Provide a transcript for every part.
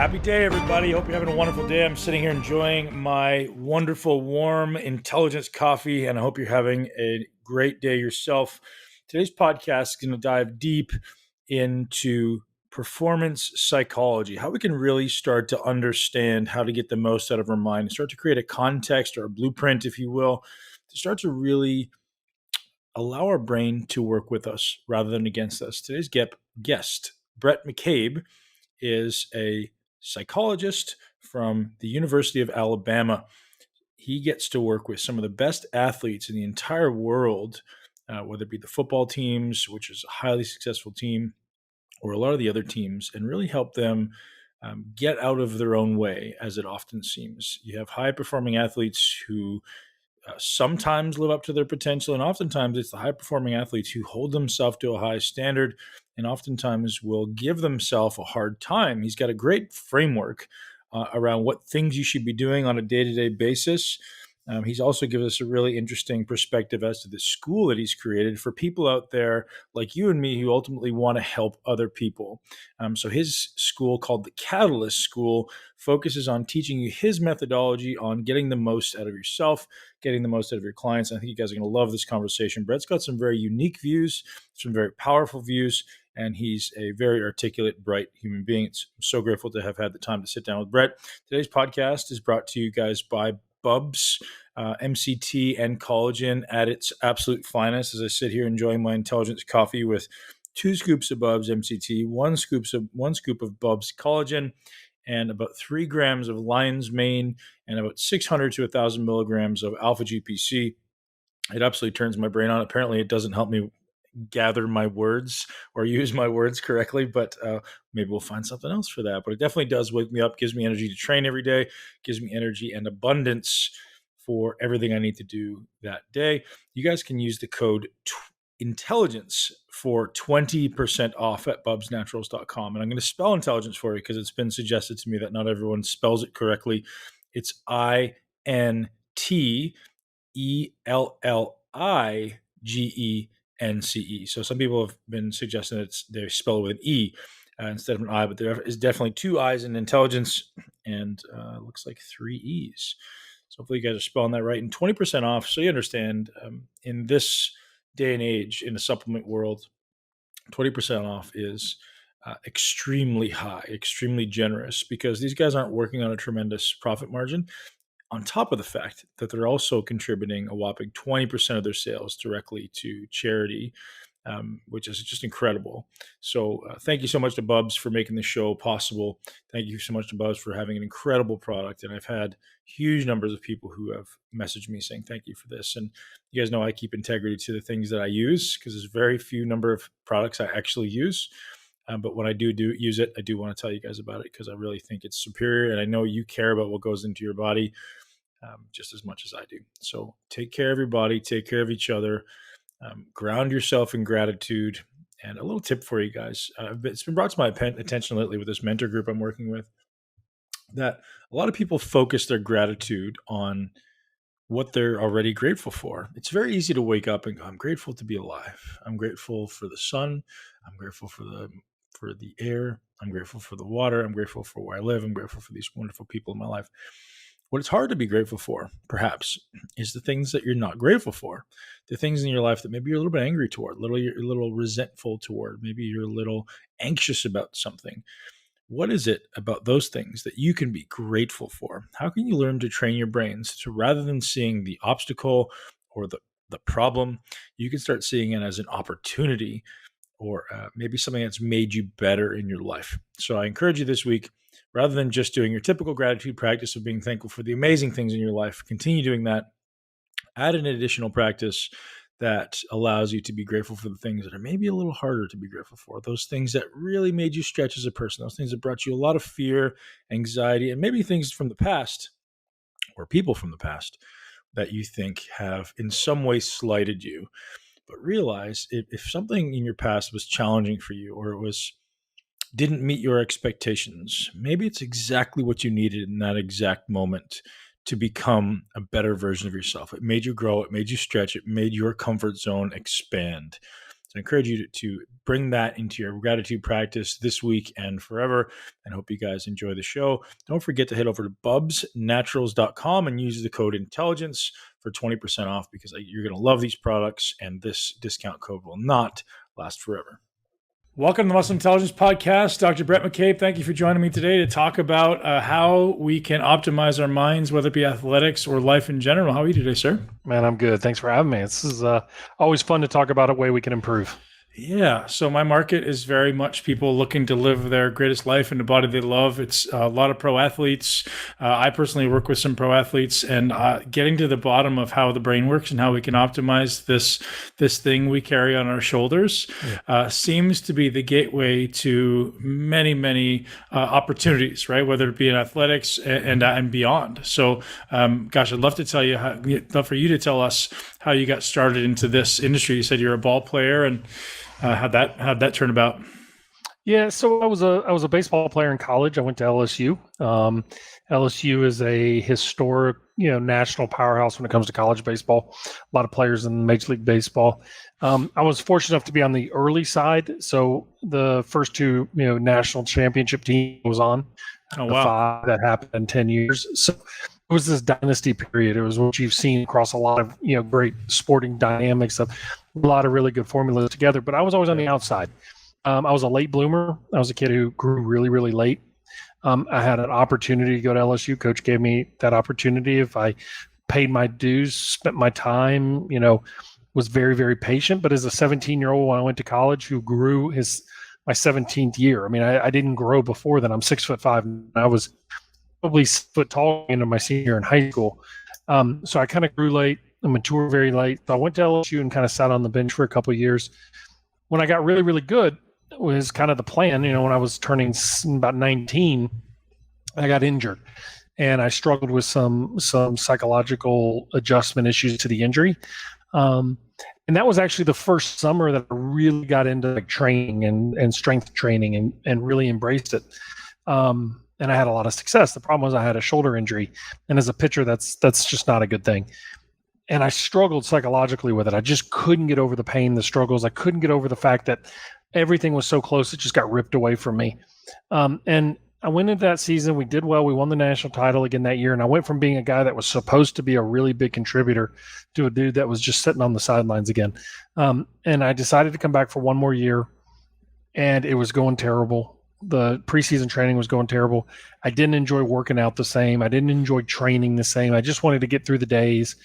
Happy day, everybody. Hope you're having a wonderful day. I'm sitting here enjoying my wonderful, warm intelligence coffee, and I hope you're having a great day yourself. Today's podcast is going to dive deep into performance psychology, how we can really start to understand how to get the most out of our mind, and start to create a context or a blueprint, if you will, to start to really allow our brain to work with us rather than against us. Today's guest, Bhrett McCabe, is a psychologist from the University of Alabama. He gets to work with some of the best athletes in the entire world, whether it be the football teams, which is a highly successful team, or a lot of the other teams, and really help them get out of their own way, as it often seems. You have high-performing athletes who sometimes live up to their potential, and oftentimes it's the high-performing athletes who hold themselves to a high standard and oftentimes will give themselves a hard time. He's got a great framework around what things you should be doing on a day-to-day basis. He's also given us a really interesting perspective as to the school that he's created for people out there like you and me who ultimately want to help other people. So his school, called the Catalyst School, focuses on teaching you his methodology on getting the most out of yourself, getting the most out of your clients. I think you guys are going to love this conversation. Brett's got some very unique views, some very powerful views, and he's a very articulate, bright human being. I'm so grateful to have had the time to sit down with Brett. Today's podcast is brought to you guys by Bubs, MCT and collagen at its absolute finest. As I sit here enjoying my intelligence coffee with 2 scoops of Bubs MCT, 1 scoop of Bubs collagen, and about 3 grams of lion's mane, and about 600 to 1,000 milligrams of alpha GPC. It absolutely turns my brain on. Apparently, it doesn't help me gather my words or use my words correctly, but maybe we'll find something else for that. But it definitely does wake me up, gives me energy to train every day, gives me energy and abundance for everything I need to do that day. You guys can use the code intelligence for 20% off at bubsnaturals.com. And I'm going to spell intelligence for you because it's been suggested to me that not everyone spells it correctly. It's INTELLIGENCE. So some people have been suggesting that they spell it with an E instead of an I, but there is definitely 2 I's in intelligence and looks like 3 E's. So hopefully you guys are spelling that right. And 20% off, so you understand, in this day and age in the supplement world, 20% off is extremely high, extremely generous, because these guys aren't working on a tremendous profit margin, on top of the fact that they're also contributing a whopping 20% of their sales directly to charity, which is just incredible. So thank you so much to Bubs for making the show possible. Thank you so much to Bubs for having an incredible product. And I've had huge numbers of people who have messaged me saying thank you for this. And you guys know I keep integrity to the things that I use, because there's very few number of products I actually use. But when I do use it, I do want to tell you guys about it because I really think it's superior. And I know you care about what goes into your body just as much as I do. So take care of everybody, take care of each other, ground yourself in gratitude. And a little tip for you guys. It's been brought to my attention lately with this mentor group I'm working with that a lot of people focus their gratitude on what they're already grateful for. It's very easy to wake up and go, I'm grateful to be alive. I'm grateful for the sun. I'm grateful for the air. I'm grateful for the water. I'm grateful for where I live. I'm grateful for these wonderful people in my life. What it's hard to be grateful for, perhaps, is the things that you're not grateful for. The things in your life that maybe you're a little bit angry toward, you're a little resentful toward, maybe you're a little anxious about something. What is it about those things that you can be grateful for? How can you learn to train your brains to, rather than seeing the obstacle or the problem, you can start seeing it as an opportunity or maybe something that's made you better in your life. So I encourage you this week, rather than just doing your typical gratitude practice of being thankful for the amazing things in your life, continue doing that. Add an additional practice that allows you to be grateful for the things that are maybe a little harder to be grateful for, those things that really made you stretch as a person, those things that brought you a lot of fear, anxiety, and maybe things from the past or people from the past that you think have in some way slighted you. But realize if something in your past was challenging for you, or it didn't meet your expectations, maybe it's exactly what you needed in that exact moment to become a better version of yourself. It made you grow, it made you stretch, it made your comfort zone expand. So I encourage you to bring that into your gratitude practice this week and forever, and hope you guys enjoy the show. Don't forget to head over to bubsnaturals.com and use the code intelligence for 20% off, because you're going to love these products, and this discount code will not last forever. Welcome to the Muscle Intelligence Podcast. Dr. Bhrett McCabe, thank you for joining me today to talk about how we can optimize our minds, whether it be athletics or life in general. How are you today, sir? Man, I'm good. Thanks for having me. This is always fun to talk about a way we can improve. Yeah. So my market is very much people looking to live their greatest life in the body they love. It's a lot of pro athletes. I personally work with some pro athletes, and getting to the bottom of how the brain works and how we can optimize this thing we carry on our shoulders seems to be the gateway to many opportunities, right? Whether it be in athletics and beyond. So, gosh, I'd love for you to tell us how you got started into this industry. You said you're a ball player, and how'd that turn about? Yeah, so I was a baseball player in college. I went to LSU. LSU is a historic, national powerhouse when it comes to college baseball. A lot of players in Major League Baseball. I was fortunate enough to be on the early side, so the first two, national championship team was on. Oh, wow. 5 that happened in 10 years. So it was this dynasty period. It was what you've seen across a lot of, great sporting dynamics of a lot of really good formulas together. But I was always on the outside. I was a late bloomer. I was a kid who grew really, really late. I had an opportunity to go to LSU. Coach gave me that opportunity. If I paid my dues, spent my time, was very, very patient. But as a 17-year-old, when I went to college, who grew my 17th year. I mean, I didn't grow before then. I'm 6'5", and I was probably 6 foot tall into my senior year in high school. So I kind of grew late and matured very late. So I went to LSU and kind of sat on the bench for a couple of years. When I got really, really good, it was kind of the plan. When I was turning about 19, I got injured, and I struggled with some psychological adjustment issues to the injury. And that was actually the first summer that I really got into training and strength training and really embraced it. And I had a lot of success. The problem was I had a shoulder injury, and as a pitcher, that's just not a good thing. And I struggled psychologically with it. I just couldn't get over the pain, the struggles. I couldn't get over the fact that everything was so close, it just got ripped away from me. And I went into that season. We did well. We won the national title again that year. And I went from being a guy that was supposed to be a really big contributor to a dude that was just sitting on the sidelines again. And I decided to come back for one more year, and it was going terrible. The preseason training was going terrible. I didn't enjoy working out the same. I didn't enjoy training the same. I just wanted to get through the days.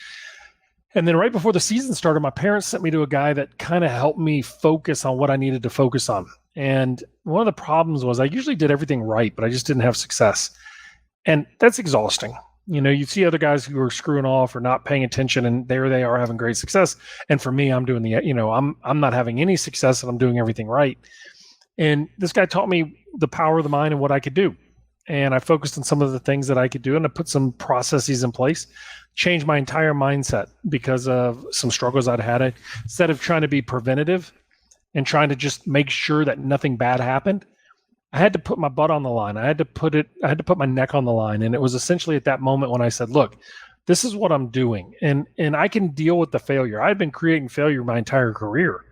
And then right before the season started, my parents sent me to a guy that kind of helped me focus on what I needed to focus on. And one of the problems was I usually did everything right, but I just didn't have success. And that's exhausting. You see other guys who are screwing off or not paying attention, and there they are having great success. And for me, I'm doing I'm not having any success, and I'm doing everything right. And this guy taught me the power of the mind and what I could do. And I focused on some of the things that I could do, and I put some processes in place, changed my entire mindset because of some struggles I'd had. Instead of trying to be preventative and trying to just make sure that nothing bad happened, I had to put my butt on the line. I had to put my neck on the line. And it was essentially at that moment when I said, look, this is what I'm doing. And I can deal with the failure. I've been creating failure my entire career.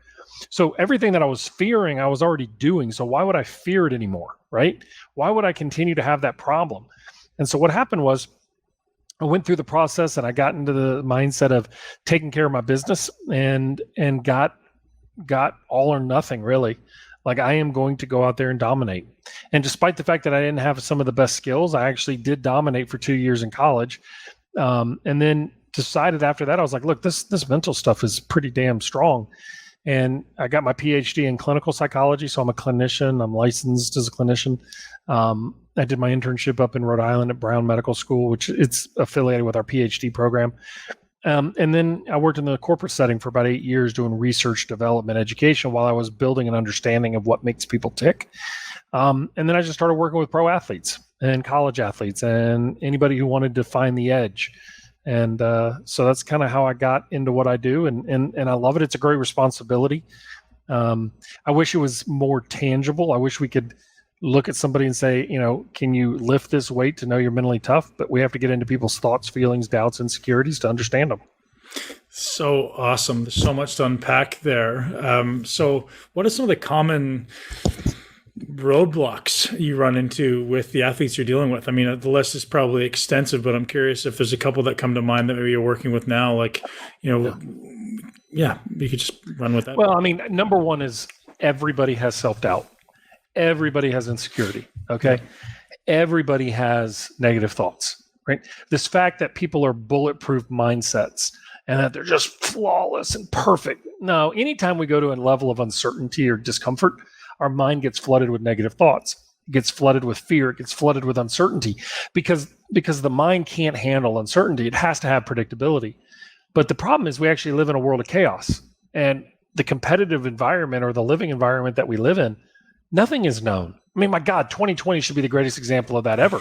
So everything that I was fearing, I was already doing. So why would I fear it anymore, right? Why would I continue to have that problem? And so what happened was I went through the process, and I got into the mindset of taking care of my business and got all or nothing, really. Like, I am going to go out there and dominate. And despite the fact that I didn't have some of the best skills, I actually did dominate for 2 years in college. And then decided after that, I was like, look, this mental stuff is pretty damn strong. And I got my PhD in clinical psychology. So I'm a clinician. I'm licensed as a clinician. I did my internship up in Rhode Island at Brown Medical School, which it's affiliated with our PhD program. And then I worked in the corporate setting for about 8 years doing research, development, education while I was building an understanding of what makes people tick. And then I just started working with pro athletes and college athletes and anybody who wanted to find the edge. And so that's kind of how I got into what I do. And I love it. It's a great responsibility. I wish it was more tangible. I wish we could look at somebody and say, can you lift this weight to know you're mentally tough? But we have to get into people's thoughts, feelings, doubts, insecurities to understand them. So awesome. There's so much to unpack there. So, what are some of the common roadblocks you run into with the athletes you're dealing with? I mean, the list is probably extensive, but I'm curious if there's a couple that come to mind that maybe you're working with now. Like, yeah, you could just run with that. Well, I mean, number one is everybody has self-doubt. Everybody has insecurity. Okay. Everybody has negative thoughts, right? This fact that people are bulletproof mindsets and that they're just flawless and perfect. No, anytime we go to a level of uncertainty or discomfort, our mind gets flooded with negative thoughts. It gets flooded with fear. It gets flooded with uncertainty because the mind can't handle uncertainty. It has to have predictability. But the problem is we actually live in a world of chaos, and the competitive environment or the living environment that we live in, nothing is known. I mean, my God, 2020 should be the greatest example of that ever.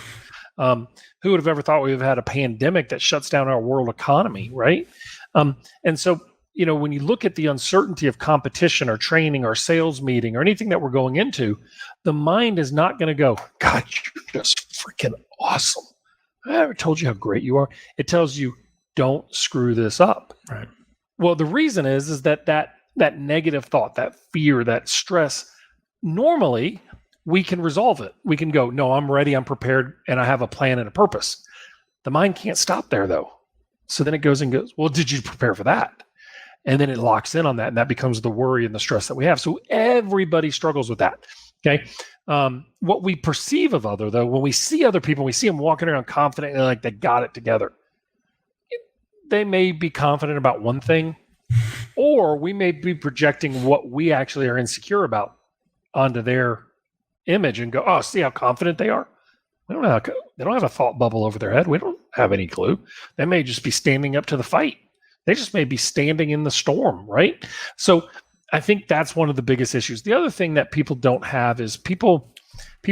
Who would have ever thought we would have had a pandemic that shuts down our world economy, right? And so, when you look at the uncertainty of competition or training or sales meeting or anything that we're going into, the mind is not going to go, God, you're just freaking awesome. I ever told you how great you are. It tells you, don't screw this up. Right. Well, the reason is that negative thought, that fear, that stress, normally we can resolve it. We can go, no, I'm ready, I'm prepared, and I have a plan and a purpose. The mind can't stop there, though. So then it goes, well, did you prepare for that? And then it locks in on that, and that becomes the worry and the stress that we have. So everybody struggles with that. Okay. What we perceive of other, though, when we see other people, we see them walking around confident and like they got it together. They may be confident about one thing, or we may be projecting what we actually are insecure about onto their image and go, oh, see how confident they are? They don't have a thought bubble over their head. We don't have any clue. They may just be standing up to the fight. They just may be standing in the storm, right? So I think that's one of the biggest issues. The other thing that people don't have is people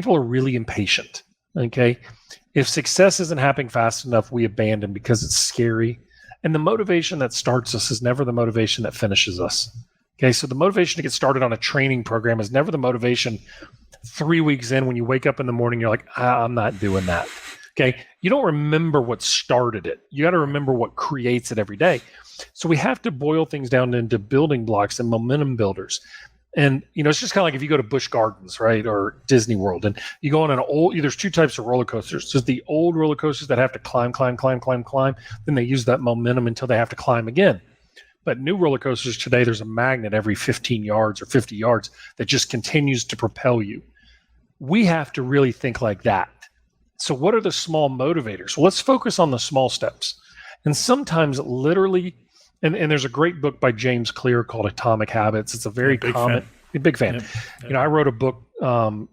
are really impatient, okay? If success isn't happening fast enough, we abandon because it's scary. And the motivation that starts us is never the motivation that finishes us. Okay, so the motivation to get started on a training program is never the motivation 3 weeks in when you wake up in the morning, you're like, I'm not doing that. Okay, you don't remember what started it. You got to remember what creates it every day. So we have to boil things down into building blocks and momentum builders. And, it's just kind of like if you go to Busch Gardens, right, or Disney World, and you go on there's two types of roller coasters. There's the old roller coasters that have to climb. Then they use that momentum until they have to climb again. But new roller coasters today, there's a magnet every 15 yards or 50 yards that just continues to propel you. We have to really think like that. So what are the small motivators? Well, let's focus on the small steps. And sometimes literally, and there's a great book by James Clear called Atomic Habits. It's a very common, big fan. Yep. I wrote a book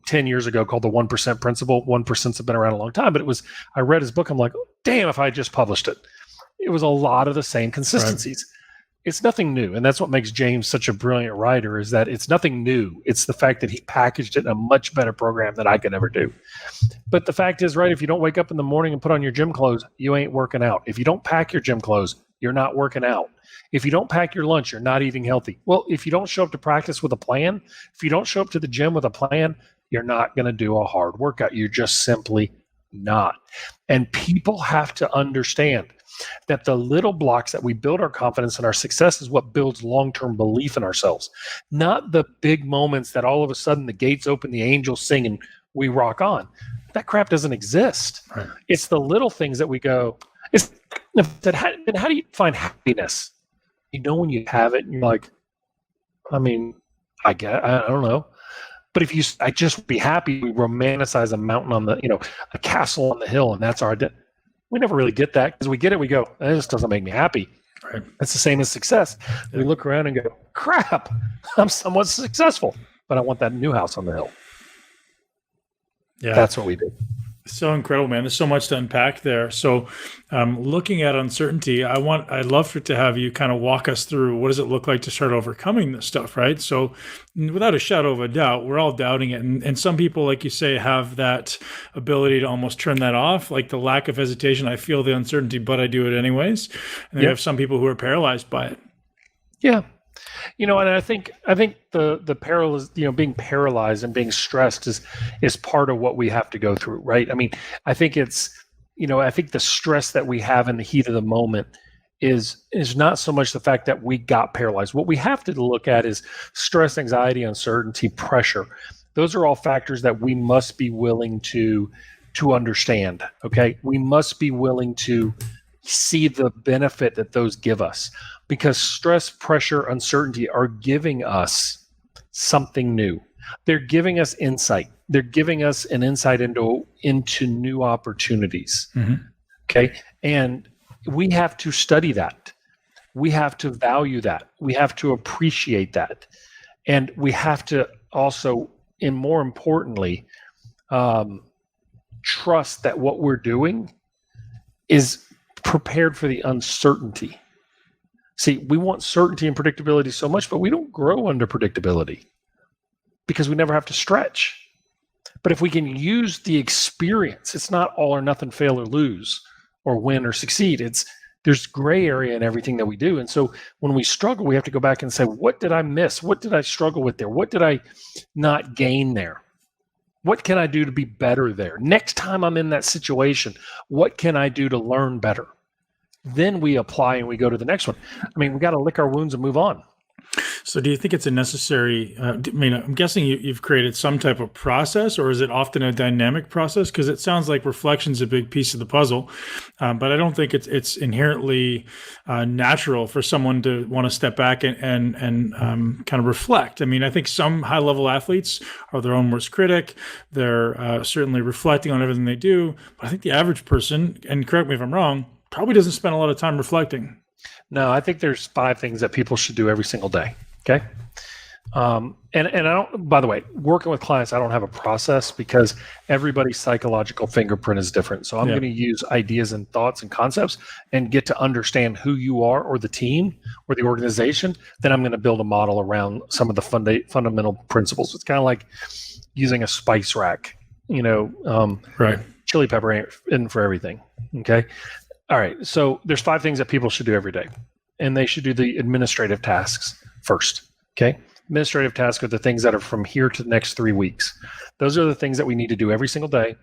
10 years ago called The 1% Principle. 1%'s have been around a long time, but I read his book. I'm like, oh, damn, if I had just published it. It was a lot of the same consistencies. Right. It's nothing new. And that's what makes James such a brilliant writer, is that it's nothing new. It's the fact that he packaged it in a much better program than I could ever do. But the fact is, right, if you don't wake up in the morning and put on your gym clothes, you ain't working out. If you don't pack your gym clothes, you're not working out. If you don't pack your lunch, you're not eating healthy. Well, if you don't show up to practice with a plan, if you don't show up to the gym with a plan, you're not going to do a hard workout. You're just simply not. And people have to understand that the little blocks that we build our confidence and our success is what builds long-term belief in ourselves, not the big moments that all of a sudden the gates open, the angels sing, and we rock on. That crap doesn't exist. Right. It's the little things that we go, how do you find happiness? When you have it and you're like, I don't know. But if I just be happy, we romanticize a mountain on a castle on the hill, and that's our identity. We never really get that, because we get it, we go, this doesn't make me happy. Right. That's the same as success. Yeah. We look around and go, crap, I'm somewhat successful, but I want that new house on the hill. Yeah. That's what we do. So incredible, man. There's so much to unpack there. So looking at uncertainty, I'd love to have you kind of walk us through what does it look like to start overcoming this stuff, right? So without a shadow of a doubt, we're all doubting it. And some people, like you say, have that ability to almost turn that off, like the lack of hesitation. I feel the uncertainty, but I do it anyways. And then you have some people who are paralyzed by it. Yeah. And I think the paralysis, being paralyzed and being stressed is part of what we have to go through, right? I mean, I think it's, I think the stress that we have in the heat of the moment is not so much the fact that we got paralyzed. What we have to look at is stress, anxiety, uncertainty, pressure. Those are all factors that we must be willing to understand. Okay, we must be willing to see the benefit that those give us, because stress, pressure, uncertainty are giving us something new. They're giving us insight. They're giving us an insight into new opportunities. Mm-hmm. Okay, and we have to study that. We have to value that. We have to appreciate that, and we have to also, and more importantly, trust that what we're doing is prepared for the uncertainty. See, we want certainty and predictability so much, but we don't grow under predictability because we never have to stretch. But if we can use the experience, it's not all or nothing, fail or lose, or win or succeed. There's gray area in everything that we do. And so when we struggle, we have to go back and say, what did I miss? What did I struggle with there? What did I not gain there? What can I do to be better there? Next time I'm in that situation, what can I do to learn better? Then we apply and we go to the next one. I mean, we got to lick our wounds and move on. So do you think it's a necessary, I'm guessing you've created some type of process, or is it often a dynamic process? Because it sounds like reflection's a big piece of the puzzle, but I don't think it's inherently natural for someone to want to step back and kind of reflect. I mean, I think some high-level athletes are their own worst critic. They're certainly reflecting on everything they do, but I think the average person, and correct me if I'm wrong, probably doesn't spend a lot of time reflecting. No, I think there's 5 things that people should do every single day. Okay. And I don't, by the way, working with clients, I don't have a process because everybody's psychological fingerprint is different. So I'm going to use ideas and thoughts and concepts and get to understand who you are or the team or the organization. Then I'm going to build a model around some of the fundamental principles. It's kind of like using a spice rack, right. Chili pepper ain't for everything. Okay. All right. So there's 5 things that people should do every day, and they should do the administrative tasks first. Okay. Administrative tasks are the things that are from here to the next 3 weeks. Those are the things that we need to do every single day.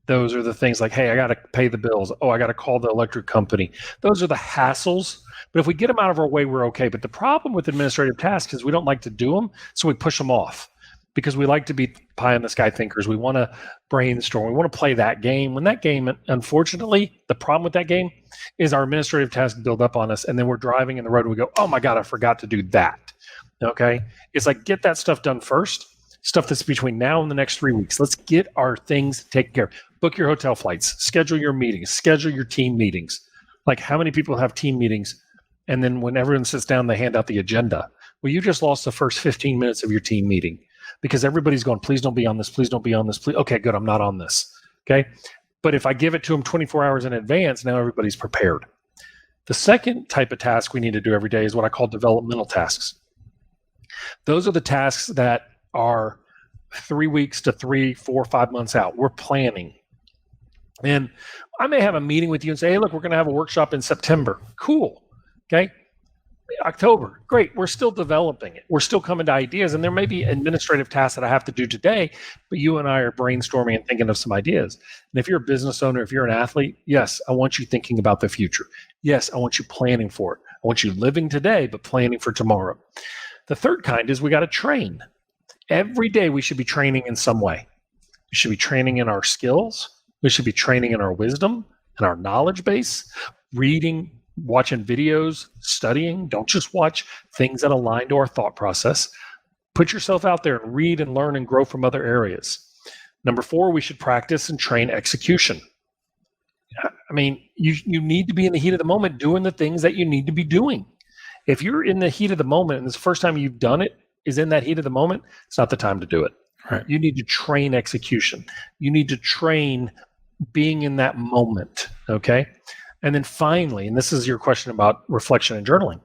Those are the things like, hey, I got to pay the bills. Oh, I got to call the electric company. Those are the hassles. But if we get them out of our way, we're okay. But the problem with administrative tasks is we don't like to do them, so we push them off because we like to be pie in the sky thinkers. We want to brainstorm. We want to play that game. When that game, unfortunately, the problem with that game is our administrative tasks build up on us, and then we're driving in the road and we go, oh my God, I forgot to do that. Okay? It's like, get that stuff done first, stuff that's between now and the next 3 weeks. Let's get our things taken care of. Book your hotel flights, schedule your meetings, schedule your team meetings. Like, how many people have team meetings? And then when everyone sits down, they hand out the agenda. Well, you just lost the first 15 minutes of your team meeting because everybody's going, please don't be on this. Please don't be on this. Please. Okay, good. I'm not on this. Okay. But if I give it to them 24 hours in advance, now everybody's prepared. The second type of task we need to do every day is what I call developmental tasks. Those are the tasks that are 3 weeks to 3, 4, 5 months out. We're planning. And I may have a meeting with you and say, hey, look, we're going to have a workshop in September. Cool. Okay. October. Great. We're still developing it. We're still coming to ideas. And there may be administrative tasks that I have to do today, but you and I are brainstorming and thinking of some ideas. And if you're a business owner, if you're an athlete, yes, I want you thinking about the future. Yes, I want you planning for it. I want you living today, but planning for tomorrow. The third kind is we got to train. Every day we should be training in some way. We should be training in our skills. We should be training in our wisdom and our knowledge base, reading, watching videos, studying. Don't just watch things that align to our thought process. Put yourself out there and read and learn and grow from other areas. Number 4, we should practice and train execution. I mean, you need to be in the heat of the moment doing the things that you need to be doing. If you're in the heat of the moment and it's the first time you've done it is in that heat of the moment, it's not the time to do it. Right. You need to train execution. You need to train being in that moment, okay? And then finally, and this is your question about reflection and journaling,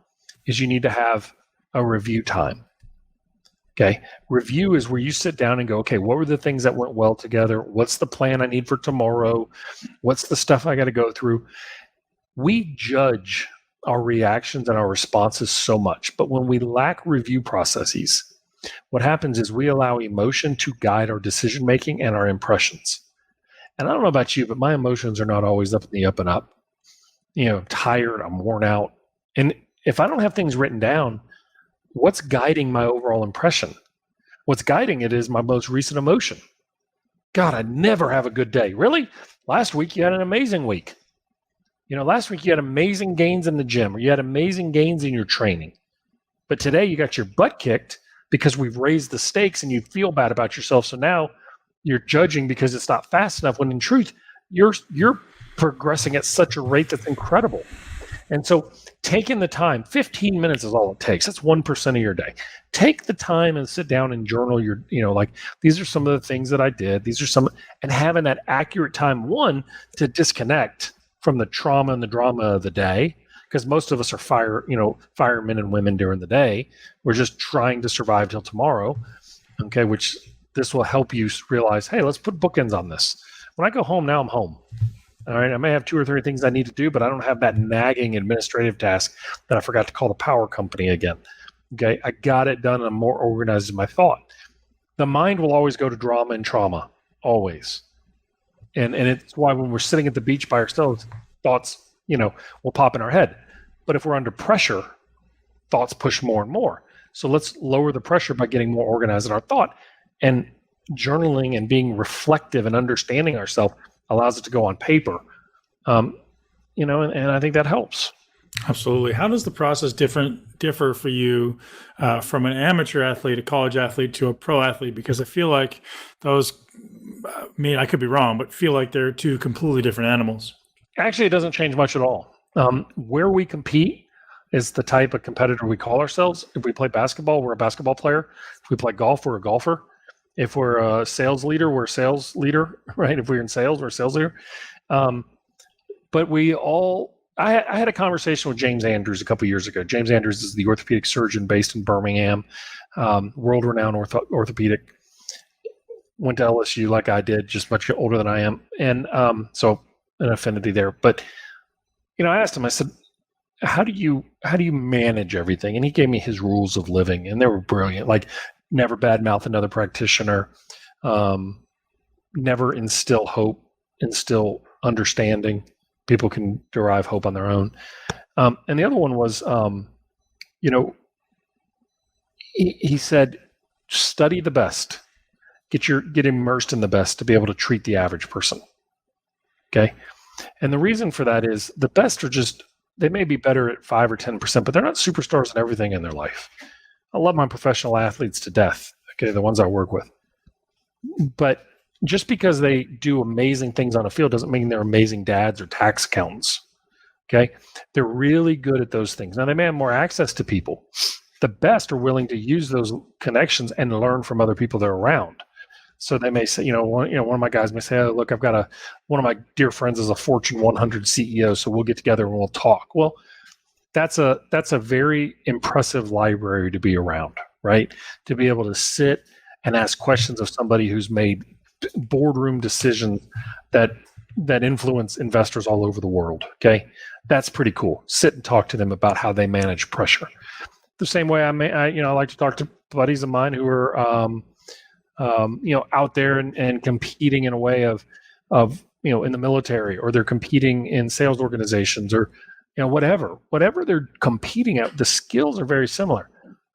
is you need to have a review time, okay? Review is where you sit down and go, okay, what were the things that went well together? What's the plan I need for tomorrow? What's the stuff I got to go through? We judge our reactions and our responses so much, but when we lack review processes, what happens is we allow emotion to guide our decision-making and our impressions. And I don't know about you, but my emotions are not always up in the up and up. tired, I'm worn out. And if I don't have things written down, what's guiding my overall impression? What's guiding it is my most recent emotion. God, I never have a good day. Really? Last week you had an amazing week. Last week you had amazing gains in the gym, or you had amazing gains in your training. But today you got your butt kicked because we've raised the stakes and you feel bad about yourself. So now you're judging because it's not fast enough, when in truth, you're progressing at such a rate that's incredible. And so taking the time, 15 minutes is all it takes. That's 1% of your day. Take the time and sit down and journal your, these are some of the things that I did. These are some, and having that accurate time, one, to disconnect from the trauma and the drama of the day, because most of us are firemen and women during the day. We're just trying to survive till tomorrow. Okay, which this will help you realize, hey, let's put bookends on this. When I go home now, I'm home. All right, I may have 2 or 3 things I need to do, but I don't have that nagging administrative task that I forgot to call the power company again. Okay, I got it done and I'm more organized in my thought. The mind will always go to drama and trauma, always. And it's why when we're sitting at the beach by ourselves, thoughts, will pop in our head. But if we're under pressure, thoughts push more and more. So let's lower the pressure by getting more organized in our thought. And journaling and being reflective and understanding ourselves allows it to go on paper. And I think that helps. Absolutely. How does the process differ for you from an amateur athlete, a college athlete, to a pro athlete? Because I feel like those, I could be wrong, but feel like they're 2 completely different animals. Actually, it doesn't change much at all. Where we compete is the type of competitor we call ourselves. If we play basketball, we're a basketball player. If we play golf, we're a golfer. If we're a sales leader, we're a sales leader, right? If we're in sales, we're a sales leader. But I had a conversation with James Andrews a couple of years ago. James Andrews is the orthopedic surgeon based in Birmingham, world-renowned orthopedic. Went to LSU like I did, just much older than I am. And so an affinity there. But, I asked him, I said, how do you manage everything? And he gave me his rules of living, and they were brilliant. Like, never badmouth another practitioner, never instill hope, instill understanding. People can derive hope on their own. And the other one was, he said, study the best, get immersed in the best to be able to treat the average person. Okay. And the reason for that is the best are they may be better at 5 or 10%, but they're not superstars in everything in their life. I love my professional athletes to death. Okay. The ones I work with, but just because they do amazing things on a field doesn't mean they're amazing dads or tax accountants. Okay. They're really good at those things. Now they may have more access to people. The best are willing to use those connections and learn from other people they're around. So they may say, one of my guys may say, oh, look, I've got one of my dear friends is a Fortune 100 CEO. So we'll get together and we'll talk. Well, that's a very impressive library to be around, right? To be able to sit and ask questions of somebody who's made boardroom decisions that influence investors all over the world. Okay. That's pretty cool. Sit and talk to them about how they manage pressure. The same way I like to talk to buddies of mine who are, out there and competing in a way of, in the military, or they're competing in sales organizations, or, whatever they're competing at, the skills are very similar.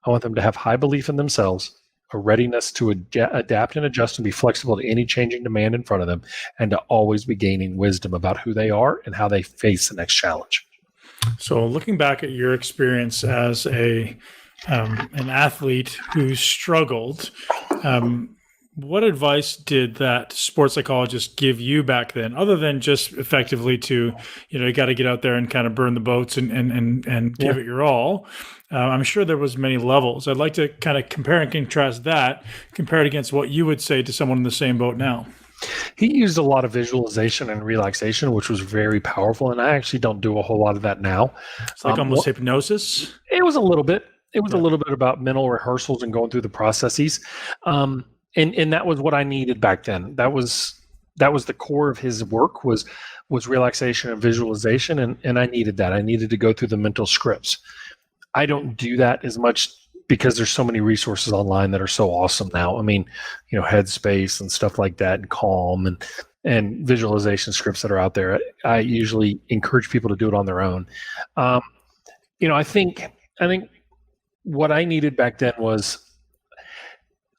I want them to have high belief in themselves, a readiness to adapt and adjust and be flexible to any changing demand in front of them, and to always be gaining wisdom about who they are and how they face the next challenge. So looking back at your experience as an athlete who struggled, what advice did that sports psychologist give you back then, other than just effectively to, you got to get out there and kind of burn the boats and give it your all? I'm sure there was many levels. I'd like to kind of compare and contrast that, compare it against what you would say to someone in the same boat now. He used a lot of visualization and relaxation, which was very powerful. And I actually don't do a whole lot of that now. It's like almost hypnosis. It was a little bit. It was a little bit about mental rehearsals and going through the processes. And that was what I needed back then. That was the core of his work was relaxation and visualization. And I needed that. I needed to go through the mental scripts. I don't do that as much because there's so many resources online that are so awesome now. I mean, Headspace and stuff like that, and Calm, and and visualization scripts that are out there. I usually encourage people to do it on their own. I think what I needed back then was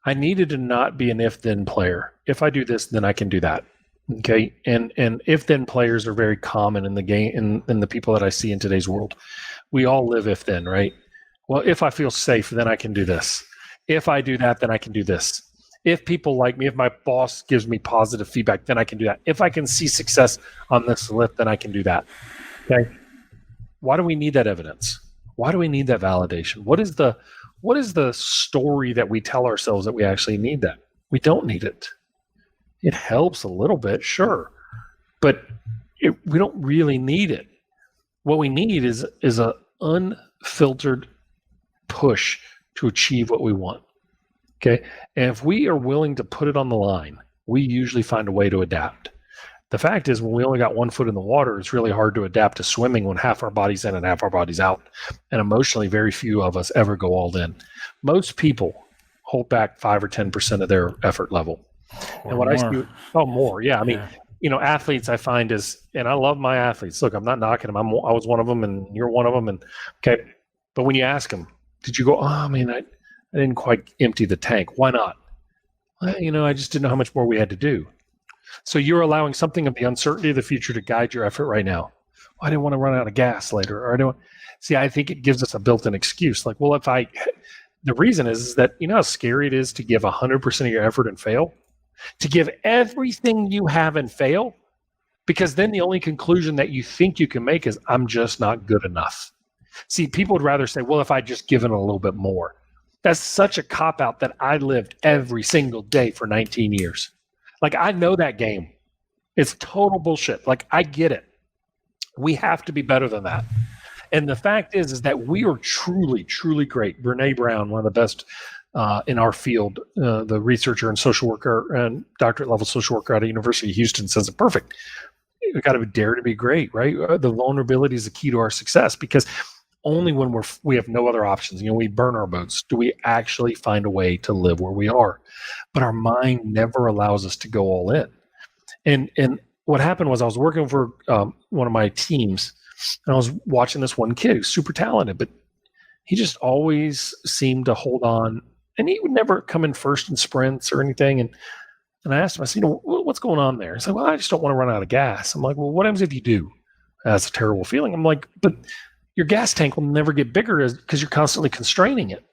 I needed to not be an if-then player. If I do this, then I can do that. Okay, and if-then players are very common in the game, in the people that I see in today's world. We all live if-then, right? Well, if I feel safe, then I can do this. If I do that, then I can do this. If people like me, if my boss gives me positive feedback, then I can do that. If I can see success on this lift, then I can do that. Okay. Why do we need that evidence? Why do we need that validation? What is the story that we tell ourselves that we actually need that? We don't need it. It helps a little bit, sure, but we don't really need it. What we need is an unfiltered push to achieve what we want. Okay. And if we are willing to put it on the line, we usually find a way to adapt. The fact is, when we only got one foot in the water, it's really hard to adapt to swimming when half our body's in and half our body's out. And emotionally, very few of us ever go all in. Most people hold back 5 or 10% of their effort level. Or more. I see, more. Yeah. I mean, athletes I find and I love my athletes. Look, I'm not knocking them. I was one of them and you're one of them. And okay. But when you ask them, did you go, I didn't quite empty the tank. Why not? Well, I just didn't know how much more we had to do. So you're allowing something of the uncertainty of the future to guide your effort right now. I didn't want to run out of gas later, or I think it gives us a built-in excuse. Like, well, the reason is that, how scary it is to give 100% of your effort and fail, to give everything you have and fail, because then the only conclusion that you think you can make is, I'm just not good enough. See, people would rather say, well, if I just given a little bit more. That's such a cop-out that I lived every single day for 19 years. Like, I know that game. It's total bullshit. Like, I get it. We have to be better than that. And the fact is that we are truly, truly great. Brene Brown, one of the best in our field, the researcher and social worker and doctorate level social worker out of University of Houston, says it perfect. We've got to dare to be great, right? The vulnerability is the key to our success, because only when we have no other options, we burn our boats, do we actually find a way to live where we are. But our mind never allows us to go all in. And what happened was, I was working for one of my teams, and I was watching this one kid who's super talented, but he just always seemed to hold on, and he would never come in first in sprints or anything. And I asked him, I said, what's going on there? He's like, well, I just don't want to run out of gas. I'm like, well, what happens if you do? That's a terrible feeling. I'm like, but your gas tank will never get bigger because you're constantly constraining it.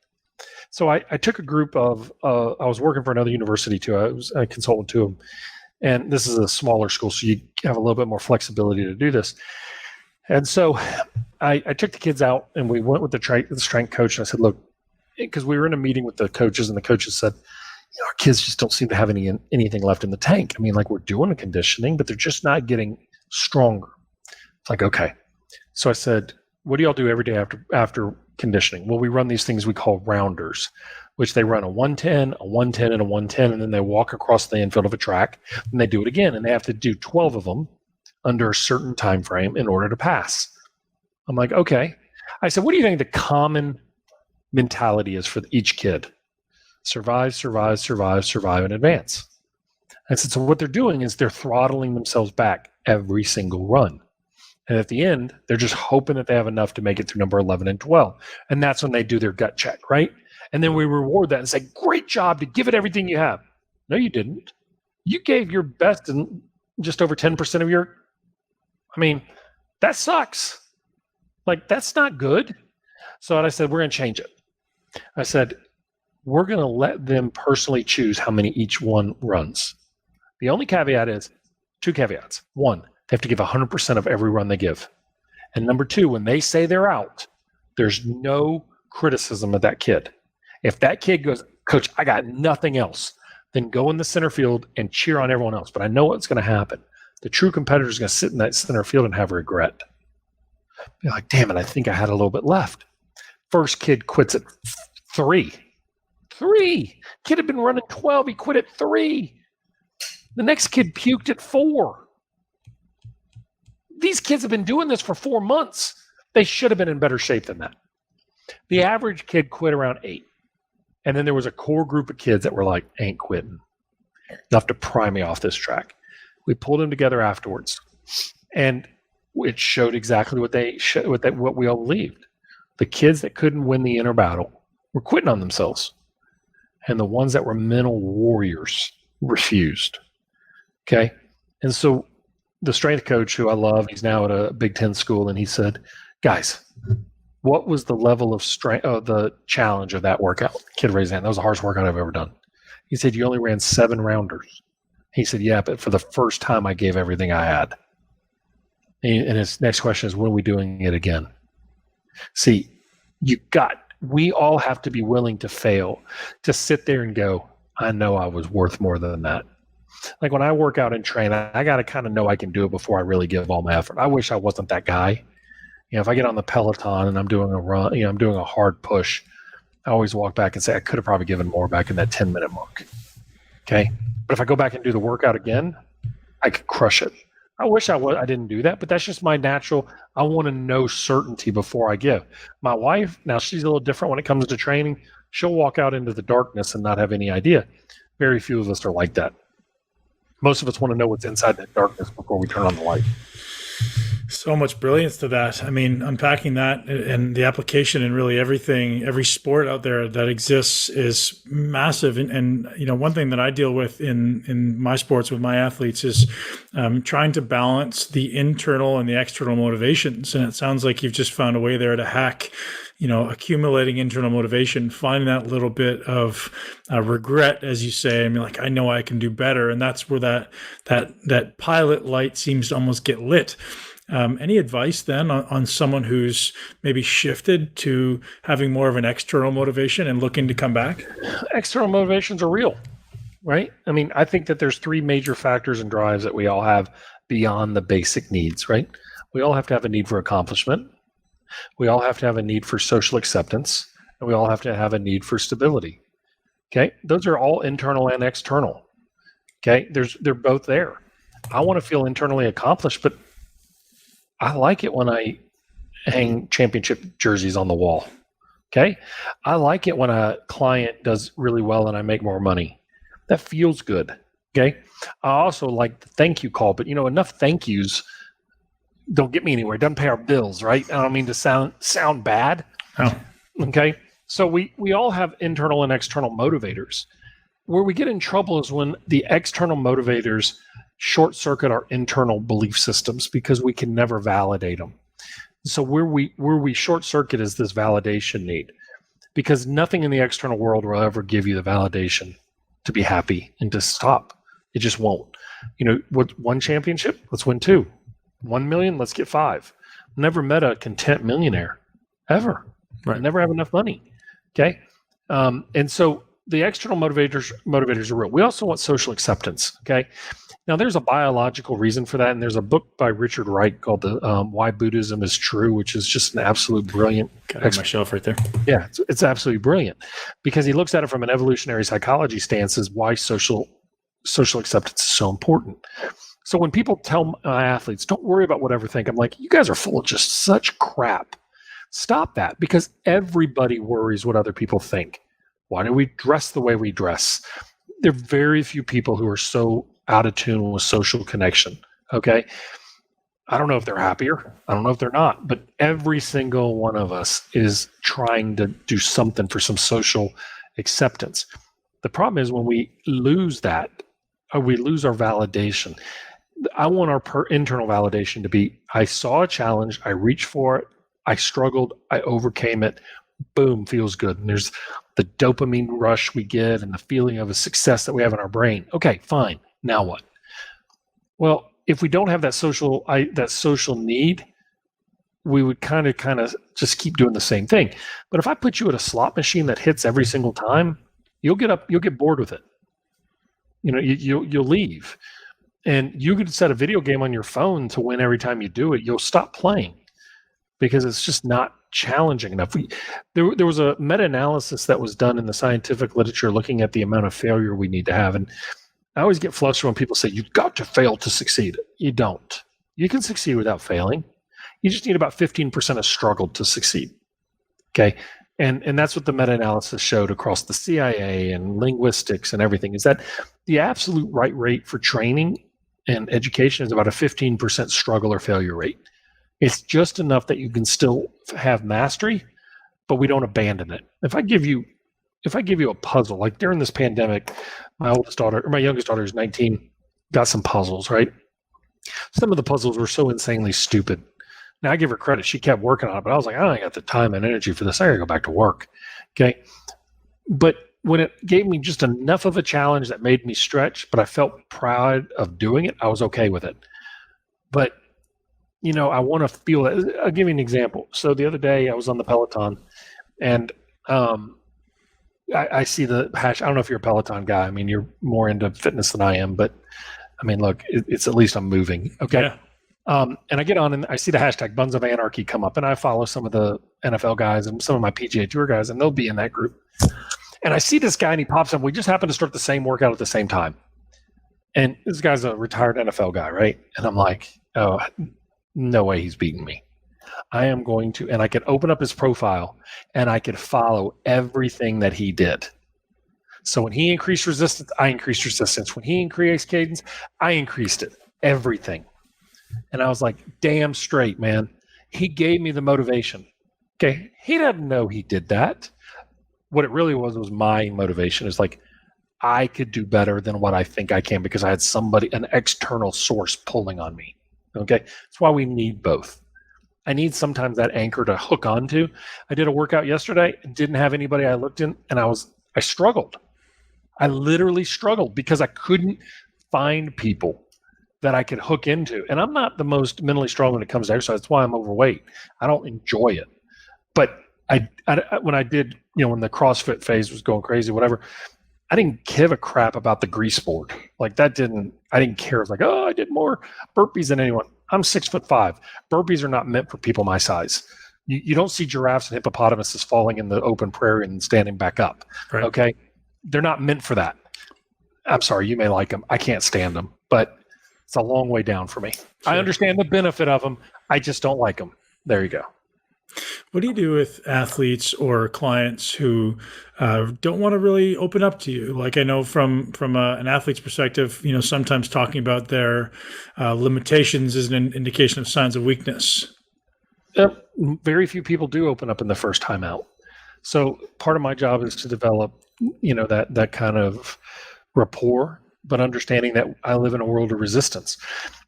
So I took a group of, I was working for another university too. I was a consultant to them. And this is a smaller school, so you have a little bit more flexibility to do this. And so I took the kids out, and we went with the strength coach. And I said, look, because we were in a meeting with the coaches, and the coaches said, our kids just don't seem to have anything left in the tank. I mean, like, we're doing the conditioning, but they're just not getting stronger. It's like, okay. So I said, what do y'all do every day after conditioning? Well, we run these things we call rounders, which they run a 110, a 110, and a 110, and then they walk across the infield of a track, and they do it again, and they have to do 12 of them under a certain time frame in order to pass. I'm like, okay. I said, what do you think the common mentality is for each kid? Survive, survive, survive, survive, and advance. I said, so what they're doing is they're throttling themselves back every single run. And at the end, they're just hoping that they have enough to make it through number 11 and 12. And that's when they do their gut check, right? And then we reward that and say, great job to give it everything you have. No, you didn't. You gave your best in just over 10% of your, that sucks. Like, that's not good. So I said, we're going to change it. I said, we're going to let them personally choose how many each one runs. The only caveat is, 2 caveats. 1, they have to give 100% of every run they give. And number 2, when they say they're out, there's no criticism of that kid. If that kid goes, Coach, I got nothing else, then go in the center field and cheer on everyone else. But I know what's going to happen. The true competitor is going to sit in that center field and have regret. Be like, damn it, I think I had a little bit left. First kid quits at 3. 3. Kid had been running 12. He quit at 3. The next kid puked at 4. These kids have been doing this for 4 months. They should have been in better shape than that. The average kid quit around 8. And then there was a core group of kids that were like, ain't quitting. Enough to pry me off this track. We pulled them together afterwards, and it showed exactly what we all believed. The kids that couldn't win the inner battle were quitting on themselves, and the ones that were mental warriors refused. Okay, and so the strength coach, who I love, he's now at a Big Ten school, and he said, "Guys, what was the level of strength of the challenge of that workout?" Kid raised his hand. That was the hardest workout I've ever done. He said, "You only ran 7 rounders." He said, "Yeah, but for the first time, I gave everything I had." And his next question is, when are we doing it again? See, we all have to be willing to fail, to sit there and go, I know I was worth more than that. Like when I work out and train, I got to kind of know I can do it before I really give all my effort. I wish I wasn't that guy. If I get on the Peloton and I'm doing a run, I'm doing a hard push, I always walk back and say, I could have probably given more back in that 10-minute mark. Okay. But if I go back and do the workout again, I could crush it. I wish I didn't do that, but that's just my natural. I want to know certainty before I give. My wife, now she's a little different when it comes to training. She'll walk out into the darkness and not have any idea. Very few of us are like that. Most of us want to know what's inside that darkness before we turn on the light. So much brilliance to that. I mean, unpacking that and the application in really everything, every sport out there that exists is massive. And one thing that I deal with in my sports with my athletes is trying to balance the internal and the external motivations. And it sounds like you've just found a way there to hack, accumulating internal motivation, finding that little bit of regret, as you say. I mean, like, I know I can do better. And that's where that pilot light seems to almost get lit. Any advice then on someone who's maybe shifted to having more of an external motivation and looking to come back? External motivations are real, right? I mean, I think that there's 3 major factors and drives that we all have beyond the basic needs, right? We all have to have a need for accomplishment. We all have to have a need for social acceptance. And we all have to have a need for stability. Okay? Those are all internal and external. Okay? They're both there. I want to feel internally accomplished, but I like it when I hang championship jerseys on the wall. Okay. I like it when a client does really well and I make more money. That feels good. Okay. I also like the thank you call, but enough thank yous don't get me anywhere. It doesn't pay our bills, right? I don't mean to sound bad. Oh. Okay. So we all have internal and external motivators. Where we get in trouble is when the external motivators short circuit our internal belief systems because we can never validate them. So where we short circuit is this validation need, because nothing in the external world will ever give you the validation to be happy and to stop. It just won't. What 1 championship? Let's win 2. 1 million? Let's get 5. Never met a content millionaire ever. Right. Never have enough money. Okay. And so the external motivators are real. We also want social acceptance. Okay. Now, there's a biological reason for that, and there's a book by Richard Wright called "The Why Buddhism Is True," which is just an absolute brilliant. Got it on my shelf right there. Yeah, it's absolutely brilliant because he looks at it from an evolutionary psychology stance as why social acceptance is so important. So when people tell my athletes, "Don't worry about what others think," I'm like, "You guys are full of just such crap. Stop that," because everybody worries what other people think. Why do we dress the way we dress? There are very few people who are so out of tune with social connection. Okay. I don't know if they're happier. I don't know if they're not, but every single one of us is trying to do something for some social acceptance. The problem is when we lose that, or we lose our validation. I want our internal validation to be, I saw a challenge, I reached for it, I struggled, I overcame it, boom, feels good. And there's the dopamine rush we get and the feeling of a success that we have in our brain. Okay, fine. Now what? Well, if we don't have that social need, we would kind of just keep doing the same thing. But if I put you at a slot machine that hits every single time, you'll get bored with it. You'll leave. And you could set a video game on your phone to win every time you do it. You'll stop playing because it's just not challenging enough. There was a meta-analysis that was done in the scientific literature looking at the amount of failure we need to have. And I always get flustered when people say, you've got to fail to succeed. You don't. You can succeed without failing. You just need about 15% of struggle to succeed. Okay. And that's what the meta-analysis showed across the CIA and linguistics and everything, is that the absolute right rate for training in education is about a 15% struggle or failure rate. It's just enough that you can still have mastery, but we don't abandon it. If I give you a puzzle, like during this pandemic, my youngest daughter is 19, got some puzzles, right? Some of the puzzles were so insanely stupid. Now I give her credit. She kept working on it, but I was like, I don't got the time and energy for this. I gotta go back to work. Okay. But when it gave me just enough of a challenge that made me stretch, but I felt proud of doing it, I was okay with it. But, I want to feel that. I'll give you an example. So the other day I was on the Peloton and I see the hash. I don't know if you're a Peloton guy. I mean, you're more into fitness than I am, but I mean, look, it's at least I'm moving. Okay. Yeah. And I get on and I see the hashtag Buns of Anarchy come up, and I follow some of the NFL guys and some of my PGA Tour guys, and they'll be in that group. And I see this guy and he pops up. We just happen to start the same workout at the same time. And this guy's a retired NFL guy, right? And I'm like, oh, no way he's beating me. I am going to, and I could open up his profile and I could follow everything that he did. So when he increased resistance, I increased resistance. When he increased cadence, I increased it. Everything. And I was like, damn straight, man. He gave me the motivation. Okay. He didn't know he did that. What it really was my motivation. Is like, I could do better than what I think I can because I had an external source pulling on me. Okay. That's why we need both. I need sometimes that anchor to hook onto. I did a workout yesterday and didn't have anybody I looked in, and I struggled. I literally struggled because I couldn't find people that I could hook into. And I'm not the most mentally strong when it comes to exercise. That's why I'm overweight. I don't enjoy it. But when I did, when the CrossFit phase was going crazy, whatever, I didn't give a crap about the grease board. Like I didn't care. I was like, oh, I did more burpees than anyone. I'm 6'5". Burpees are not meant for people my size. You don't see giraffes and hippopotamuses falling in the open prairie and standing back up. Right. Okay. They're not meant for that. I'm sorry. You may like them. I can't stand them, but it's a long way down for me. Sure. I understand the benefit of them. I just don't like them. There you go. What do you do with athletes or clients who don't want to really open up to you? Like I know from an athlete's perspective, sometimes talking about their limitations is an indication of signs of weakness. Very few people do open up in the first time out. So part of my job is to develop, that kind of rapport, but understanding that I live in a world of resistance.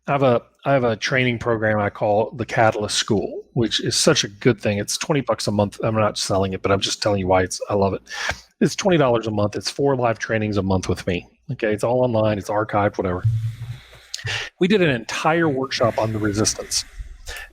I have a training program I call the Catalyst School, which is such a good thing. It's $20 a month. I'm not selling it, but I'm just telling you why I love it. It's $20 a month. It's 4 live trainings a month with me. Okay. It's all online. It's archived, whatever. We did an entire workshop on the resistance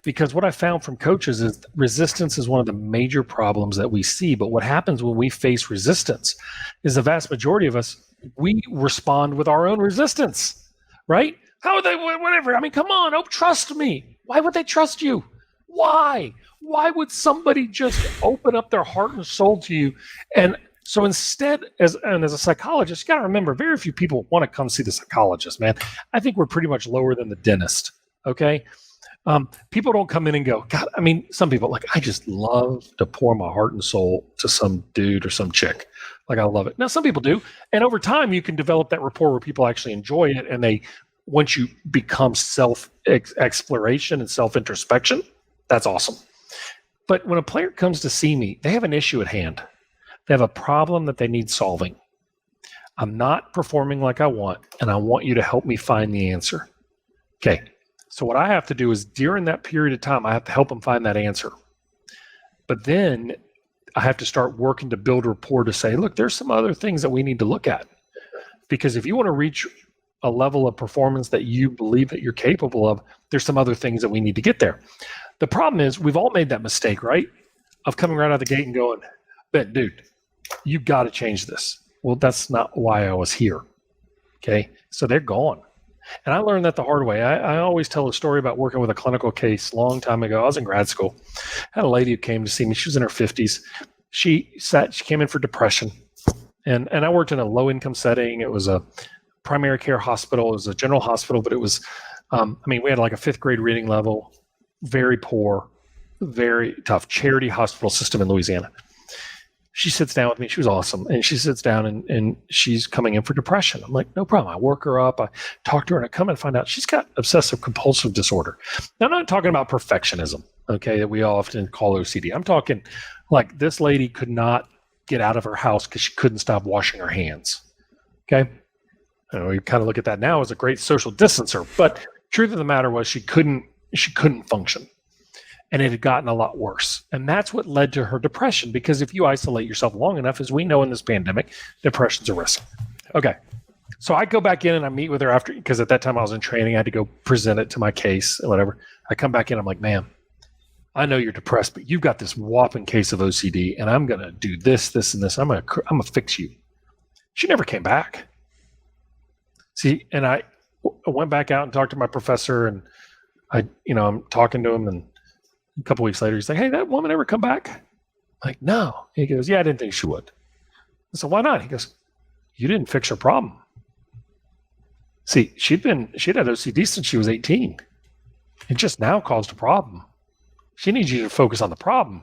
because what I found from coaches is resistance is one of the major problems that we see. But what happens when we face resistance is the vast majority of us, we respond with our own resistance, right? How would they, whatever? I mean, come on, trust me. Why would they trust you? Why? Why would somebody just open up their heart and soul to you? And so instead, as a psychologist, you got to remember, very few people want to come see the psychologist, man. I think we're pretty much lower than the dentist, okay? People don't come in and go, God, I mean, some people, like, I just love to pour my heart and soul to some dude or some chick. Like, I love it. Now, some people do. And over time, you can develop that rapport where people actually enjoy it, and once you become self-exploration and self-introspection, that's awesome. But when a player comes to see me, they have an issue at hand. They have a problem that they need solving. I'm not performing like I want, and I want you to help me find the answer. Okay, so what I have to do is during that period of time, I have to help them find that answer. But then I have to start working to build rapport to say, look, there's some other things that we need to look at. Because if you want to reach a level of performance that you believe that you're capable of, there's some other things that we need to get there. The problem is we've all made that mistake, right? Of coming right out of the gate and going, but dude, you got to change this. Well, that's not why I was here. Okay. So they're gone. And I learned that the hard way. I always tell a story about working with a clinical case a long time ago. I was in grad school. I had a lady who came to see me. She was in her 50s. She came in for depression. And I worked in a low income setting. It was a primary care hospital. It was a general hospital, but it was, we had like a 5th grade reading level, very poor, very tough charity hospital system in Louisiana. she sits down with me. She was awesome. And she sits down and she's coming in for depression. I'm like, no problem. I work her up. I talk to her and I come and find out she's got obsessive compulsive disorder. Now, I'm not talking about perfectionism, okay, that we often call OCD. I'm talking like this lady could not get out of her house because she couldn't stop washing her hands. Okay. And we kind of look at that now as a great social distancer, but truth of the matter was she couldn't function. And it had gotten a lot worse. And that's what led to her depression, because if you isolate yourself long enough, as we know in this pandemic, depression's a risk. Okay. So I go back in and I meet with her after, because at that time I was in training. I had to go present it to my case and whatever. I come back in. I'm like, ma'am, I know you're depressed, but you've got this whopping case of OCD, and I'm going to do this, this, and this. I'm going to fix you. She never came back. See, and I went back out and talked to my professor, and I'm talking to him, and a couple weeks later, he's like, hey, that woman ever come back? I'm like, no. He goes, yeah, I didn't think she would. I said, why not? He goes, you didn't fix her problem. See, she'd had OCD since she was 18. It just now caused a problem. She needs you to focus on the problem,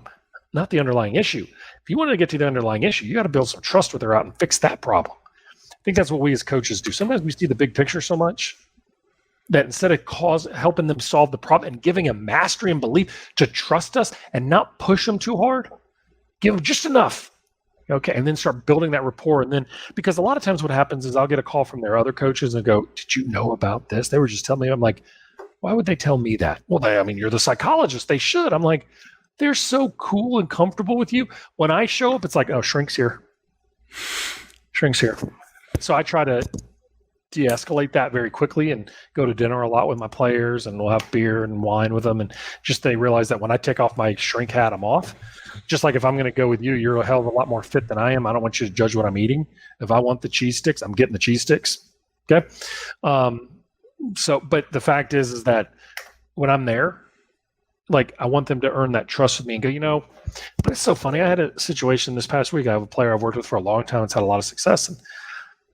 not the underlying issue. If you want to get to the underlying issue, you got to build some trust with her out and fix that problem. I think that's what we as coaches do. Sometimes we see the big picture so much that instead of helping them solve the problem and giving them mastery and belief to trust us and not push them too hard, give them just enough. Okay. And then start building that rapport. And then, because a lot of times what happens is I'll get a call from their other coaches and go, did you know about this? They were just telling me. I'm like, why would they tell me that? Well, you're the psychologist. They should. I'm like, they're so cool and comfortable with you. When I show up, it's like, oh, shrink's here. Shrink's here. So I try to de-escalate that very quickly and go to dinner a lot with my players, and we'll have beer and wine with them. And just they realize that when I take off my shrink hat, I'm off. Just like if I'm going to go with you, you're a hell of a lot more fit than I am. I don't want you to judge what I'm eating. If I want the cheese sticks, I'm getting the cheese sticks. Okay. But the fact is that when I'm there, like I want them to earn that trust with me and go, but it's so funny. I had a situation this past week. I have a player I've worked with for a long time. It's had a lot of success, and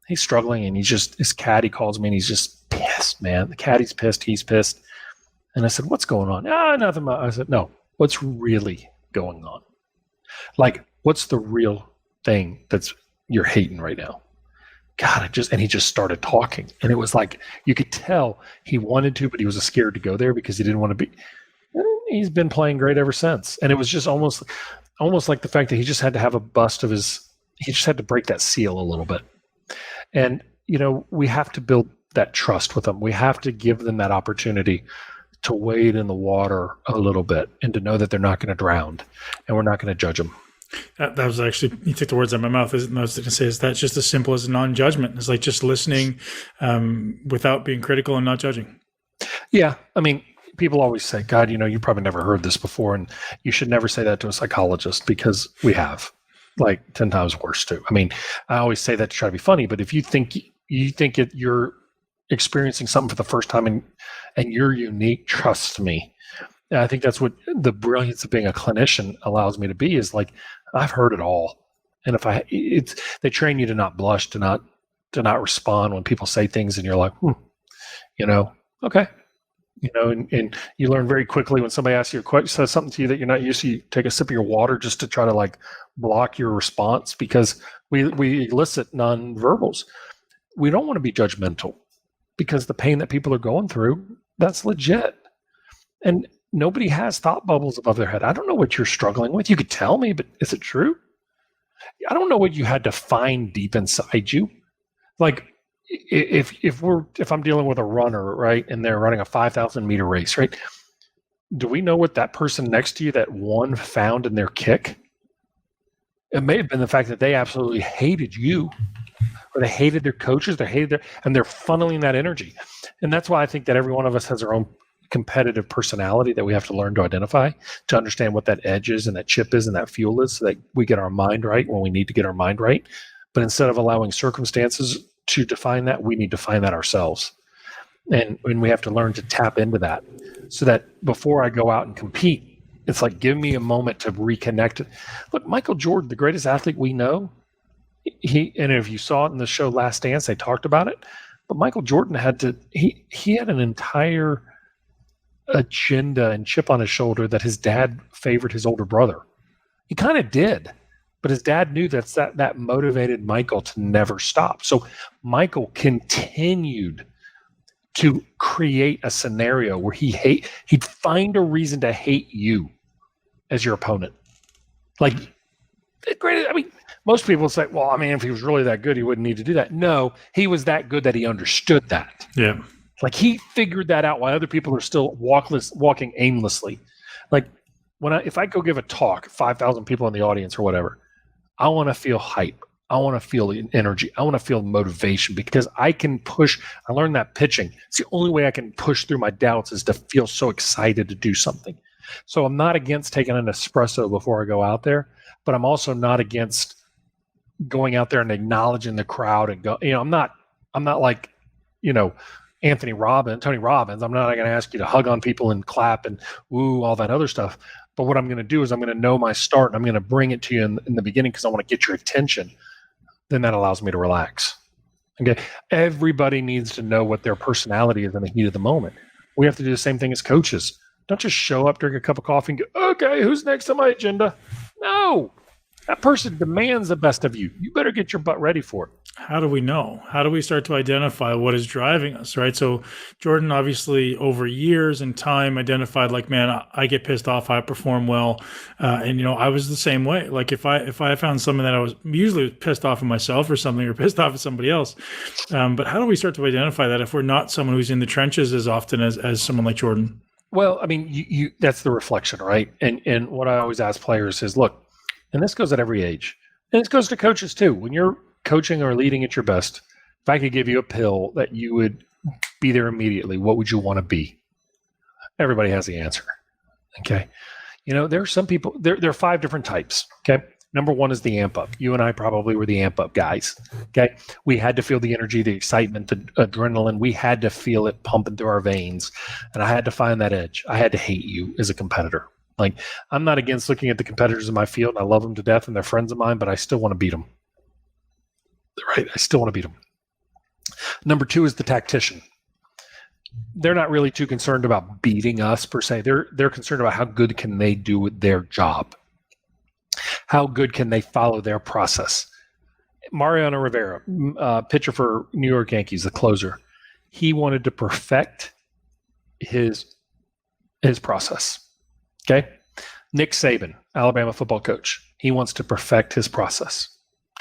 he's struggling, and his caddy calls me and he's just pissed, man. The caddy's pissed. He's pissed. And I said, what's going on? Nothing. I said, no, what's really going on? Like, what's the real thing that's you're hating right now? God, he just started talking. And it was like, you could tell he wanted to, but he was scared to go there because he didn't want to be. He's been playing great ever since. And it was just almost like the fact that he just had to have a bust of he just had to break that seal a little bit. And, we have to build that trust with them. We have to give them that opportunity to wade in the water a little bit and to know that they're not going to drown, and we're not going to judge them. That was actually, you took the words out of my mouth. I was going to say, is that just as simple as non-judgment? It's like just listening without being critical and not judging. Yeah. People always say, God, you probably never heard this before, and you should never say that to a psychologist, because we have like 10 times worse too. I always say that to try to be funny, but if you think you're experiencing something for the first time and you're unique, trust me. And I think that's what the brilliance of being a clinician allows me to be, is like, I've heard it all. And they train you to not blush, to not respond when people say things and you're like, okay. And you learn very quickly when somebody asks you a question, says something to you that you're not used to, you take a sip of your water just to try to like block your response, because we elicit nonverbals. We don't want to be judgmental, because the pain that people are going through, that's legit. And nobody has thought bubbles above their head. I don't know what you're struggling with. You could tell me, but is it true? I don't know what you had to find deep inside you. Like, if I'm dealing with a runner, right, and they're running a 5,000 meter race, right, do we know what that person next to you that won found in their kick? It may have been the fact that they absolutely hated you, or they hated their coaches, and they're funneling that energy. And that's why I think that every one of us has our own competitive personality that we have to learn to identify, to understand what that edge is and that chip is and that fuel is, so that we get our mind right when we need to get our mind right. But instead of allowing circumstances to define that, we need to find that ourselves. And we have to learn to tap into that, so that before I go out and compete, it's like, give me a moment to reconnect. Look, Michael Jordan, the greatest athlete we know, and if you saw it in the show Last Dance, they talked about it, but Michael Jordan he had an entire agenda and chip on his shoulder that his dad favored his older brother. He kind of did. But his dad knew that motivated Michael to never stop. So Michael continued to create a scenario where he'd find a reason to hate you as your opponent. Like, granted, I mean, most people say, well, I mean, if he was really that good, he wouldn't need to do that. No, he was that good that he understood that. Yeah. Like, he figured that out while other people are still walking aimlessly. Like, if I go give a talk, 5,000 people in the audience or whatever, I want to feel hype. I want to feel energy. I want to feel motivation, because I can push. I learned that pitching. It's the only way I can push through my doubts is to feel so excited to do something. So I'm not against taking an espresso before I go out there, but I'm also not against going out there and acknowledging the crowd and go, I'm not like, Tony Robbins. I'm not going to ask you to hug on people and clap and woo, all that other stuff. But what I'm going to do is I'm going to know my start, and I'm going to bring it to you in the beginning because I want to get your attention. Then that allows me to relax. Okay. Everybody needs to know what their personality is in the heat of the moment. We have to do the same thing as coaches. Don't just show up, drink a cup of coffee, and go, okay, who's next on my agenda? No. That person demands the best of you. You better get your butt ready for it. How do we know? How do we start to identify what is driving us, right? So Jordan obviously over years and time identified, like, man, I get pissed off, I perform well. And I was the same way. Like if I found something that I was usually pissed off at myself or something, or pissed off at somebody else. But how do we start to identify that if we're not someone who's in the trenches as often as someone like Jordan? Well, I mean, you that's the reflection, right? And what I always ask players is, look, and this goes at every age. And this goes to coaches too. When you're coaching or leading at your best, if I could give you a pill that you would be there immediately, what would you want to be? Everybody has the answer. Okay. There are some people, there are 5 different types. Okay. Number 1 is the amp up. You and I probably were the amp up guys. Okay. We had to feel the energy, the excitement, the adrenaline. We had to feel it pumping through our veins. And I had to find that edge. I had to hate you as a competitor. Like, I'm not against looking at the competitors in my field, and I love them to death, and they're friends of mine, but I still want to beat them. Right? I still want to beat them. Number 2 is the tactician. They're not really too concerned about beating us per se. They're concerned about how good can they do their job. How good can they follow their process? Mariano Rivera, pitcher for New York Yankees, the closer, he wanted to perfect his process. Okay. Nick Saban, Alabama football coach. He wants to perfect his process.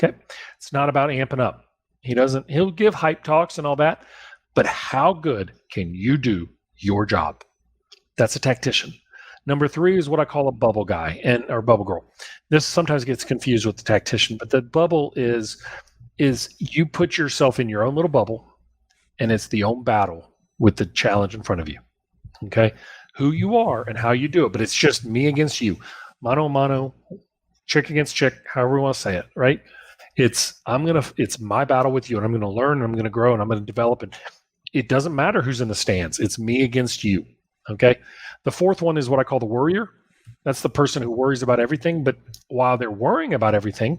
Okay. It's not about amping up. He'll give hype talks and all that, but how good can you do your job? That's a tactician. Number 3 is what I call a bubble guy or bubble girl. This sometimes gets confused with the tactician, but the bubble is you put yourself in your own little bubble, and it's the own battle with the challenge in front of you. Okay. Who you are and how you do it, but it's just me against you, mano a mano, chick against chick, however we want to say it, right? It's my battle with you, and I'm going to learn, and I'm going to grow, and I'm going to develop, and it doesn't matter who's in the stands. It's me against you. Okay. The 4th one is what I call the worrier. That's the person who worries about everything, but while they're worrying about everything,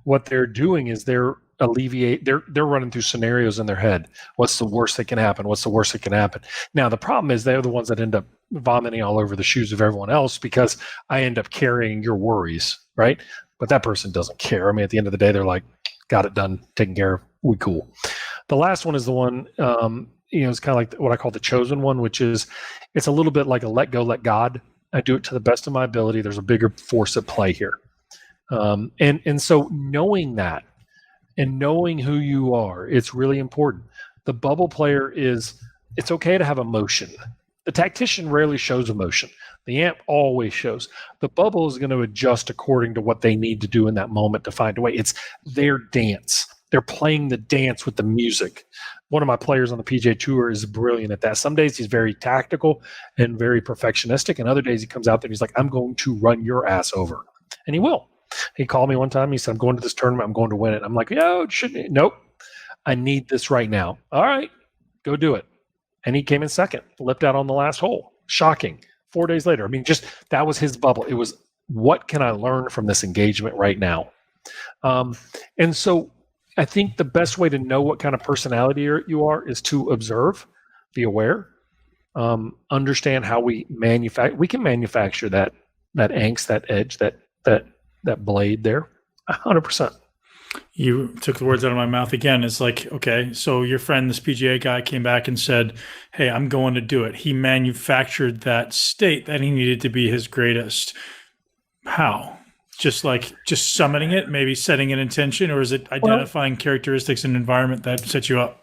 what they're doing is they're running through scenarios in their head. What's the worst that can happen? What's the worst that can happen? Now, the problem is they're the ones that end up vomiting all over the shoes of everyone else because I end up carrying your worries, right? But that person doesn't care. I mean, at the end of the day, they're like, got it done, taken care of, we cool. The last one is the one, it's kind of like what I call the chosen one, which is, it's a little bit like a let go, let God. I do it to the best of my ability. There's a bigger force at play here. And so knowing that, and knowing who you are, it's really important. The bubble player it's okay to have emotion. The tactician rarely shows emotion. The amp always shows. The bubble is going to adjust according to what they need to do in that moment to find a way. It's their dance. They're playing the dance with the music. One of my players on the PGA Tour is brilliant at that. Some days he's very tactical and very perfectionistic, and other days he comes out there and he's like, I'm going to run your ass over. And he will. He called me one time. He said, I'm going to this tournament. I'm going to win it. I'm like, yo, shouldn't. Nope. I need this right now. All right, go do it. And he came in second, lipped out on the last hole. Shocking. 4 days later. I mean, just that was his bubble. It was, what can I learn from this engagement right now? And so I think the best way to know what kind of personality you are is to observe, be aware, understand how we can manufacture that angst, that edge, that blade there. 100%. You took the words out of my mouth again. It's like, okay, so your friend, this PGA guy, came back and said, hey, I'm going to do it. He manufactured that state that he needed to be his greatest. How? Just summoning it, maybe setting an intention, or is it identifying characteristics and environment that set you up?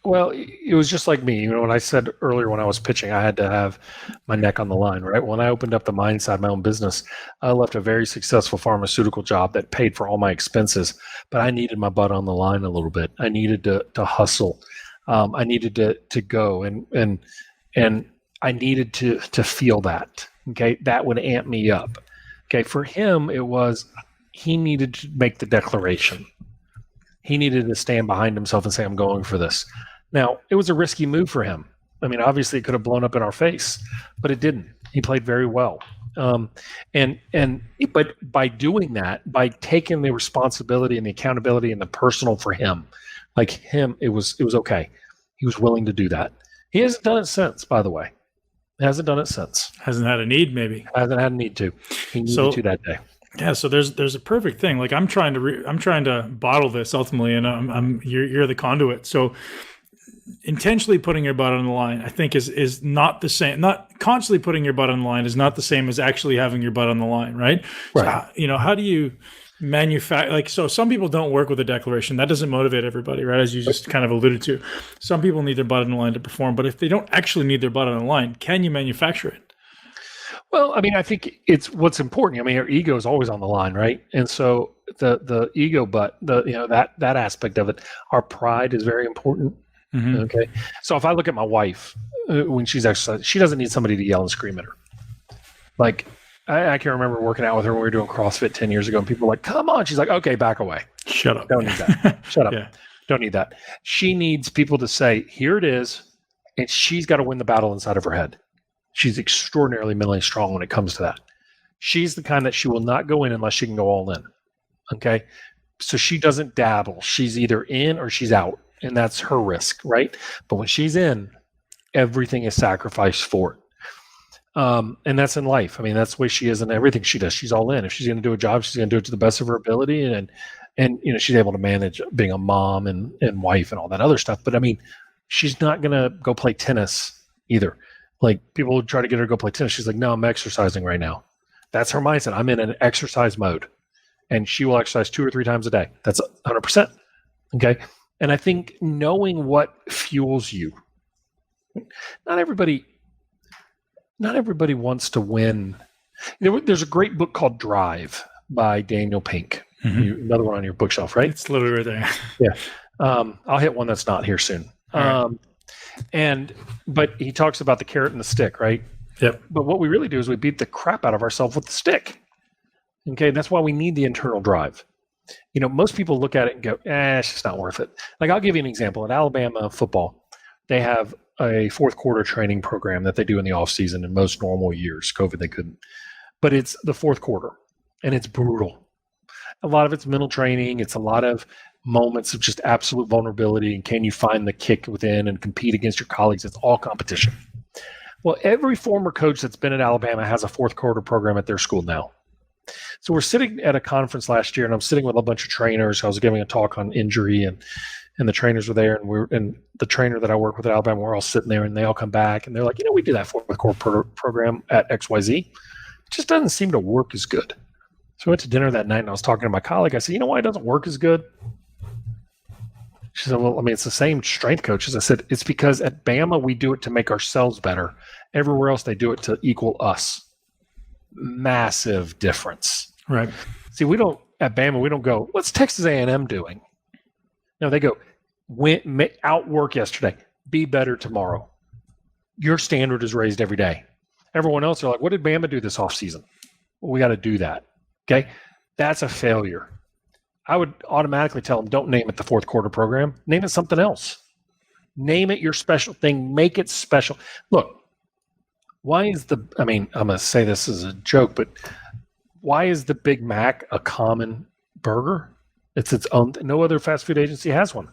Well, it was just like me. When I said earlier when I was pitching, I had to have my neck on the line, right? When I opened up the mind side of my own business, I left a very successful pharmaceutical job that paid for all my expenses, but I needed my butt on the line a little bit. I needed to hustle. I needed to go and I needed to feel that. Okay, that would amp me up. Okay, for him, it was he needed to make the declaration. He needed to stand behind himself and say, I'm going for this. Now, it was a risky move for him. I mean, obviously it could have blown up in our face, but it didn't. He played very well. But by doing that, by taking the responsibility and the accountability and the personal for him, like him, it was okay. He was willing to do that. He hasn't done it since, by the way. Hasn't done it since. Hasn't had a need, maybe. Hasn't had a need to. He needed to that day. Yeah, so there's a perfect thing. Like I'm trying to bottle this ultimately, and you're the conduit. So intentionally putting your butt on the line, I think is not the same. Not constantly putting your butt on the line is not the same as actually having your butt on the line, right? Right. So, how do you manufacture? So some people don't work with a declaration. That doesn't motivate everybody, right? As you just kind of alluded to, some people need their butt on the line to perform. But if they don't actually need their butt on the line, can you manufacture it? Well, I mean, I think it's what's important. I mean, our ego is always on the line, right? And so the ego, but that aspect of it, our pride is very important. Mm-hmm. Okay. So if I look at my wife when she's exercising, she doesn't need somebody to yell and scream at her. Like I can remember working out with her when we were doing CrossFit 10 years ago, and people were like, "Come on!" She's like, "Okay, back away. Shut up. Don't need that. Shut up. Yeah. Don't need that." She needs people to say, "Here it is," and she's got to win the battle inside of her head. She's extraordinarily mentally strong when it comes to that. She's the kind that she will not go in unless she can go all in. Okay. So she doesn't dabble. She's either in or she's out, and that's her risk, right? But when she's in, everything is sacrificed for it. And that's in life. I mean, that's the way she is in everything she does. She's all in. If she's going to do a job, she's going to do it to the best of her ability. And she's able to manage being a mom and wife and all that other stuff. But I mean, she's not going to go play tennis either. Like people would try to get her to go play tennis. She's like, no, I'm exercising right now. That's her mindset. I'm in an exercise mode, and she will exercise 2 or 3 times a day. That's 100%. Okay. And I think knowing what fuels you, not everybody wants to win. There's a great book called Drive by Daniel Pink. Mm-hmm. Another one on your bookshelf, right? It's literally right there. Yeah. I'll hit one that's not here soon. But he talks about the carrot and the stick, right? Yep. But what we really do is we beat the crap out of ourselves with the stick. Okay. That's why we need the internal drive. Most people look at it and go, it's just not worth it. Like I'll give you an example. In Alabama football, they have a fourth quarter training program that they do in the off season. In most normal years, COVID, they couldn't, but it's the fourth quarter and it's brutal. A lot of it's mental training. It's a lot of moments of just absolute vulnerability. And can you find the kick within and compete against your colleagues? It's all competition. Well, every former coach that's been at Alabama has a fourth quarter program at their school now. So we're sitting at a conference last year, and I'm sitting with a bunch of trainers. I was giving a talk on injury, and the trainers were there, and the trainer that I work with at Alabama, we're all sitting there, and they all come back, and they're like, we do that fourth quarter program at XYZ. It just doesn't seem to work as good. So I went to dinner that night, and I was talking to my colleague. I said, you know why it doesn't work as good? She said, well, I mean, it's the same strength coaches. I said, it's because at Bama, we do it to make ourselves better. Everywhere else, they do it to equal us. Massive difference. Right. See, at Bama, we don't go, what's Texas A&M doing? No, they go, outwork yesterday, be better tomorrow. Your standard is raised every day. Everyone else are like, what did Bama do this offseason? Well, we got to do that. Okay. That's a failure. I would automatically tell them, don't name it the fourth quarter program. Name it something else. Name it your special thing. Make it special. Look, I'm going to say this as a joke, but why is the Big Mac a common burger? It's its own. No other fast food agency has one.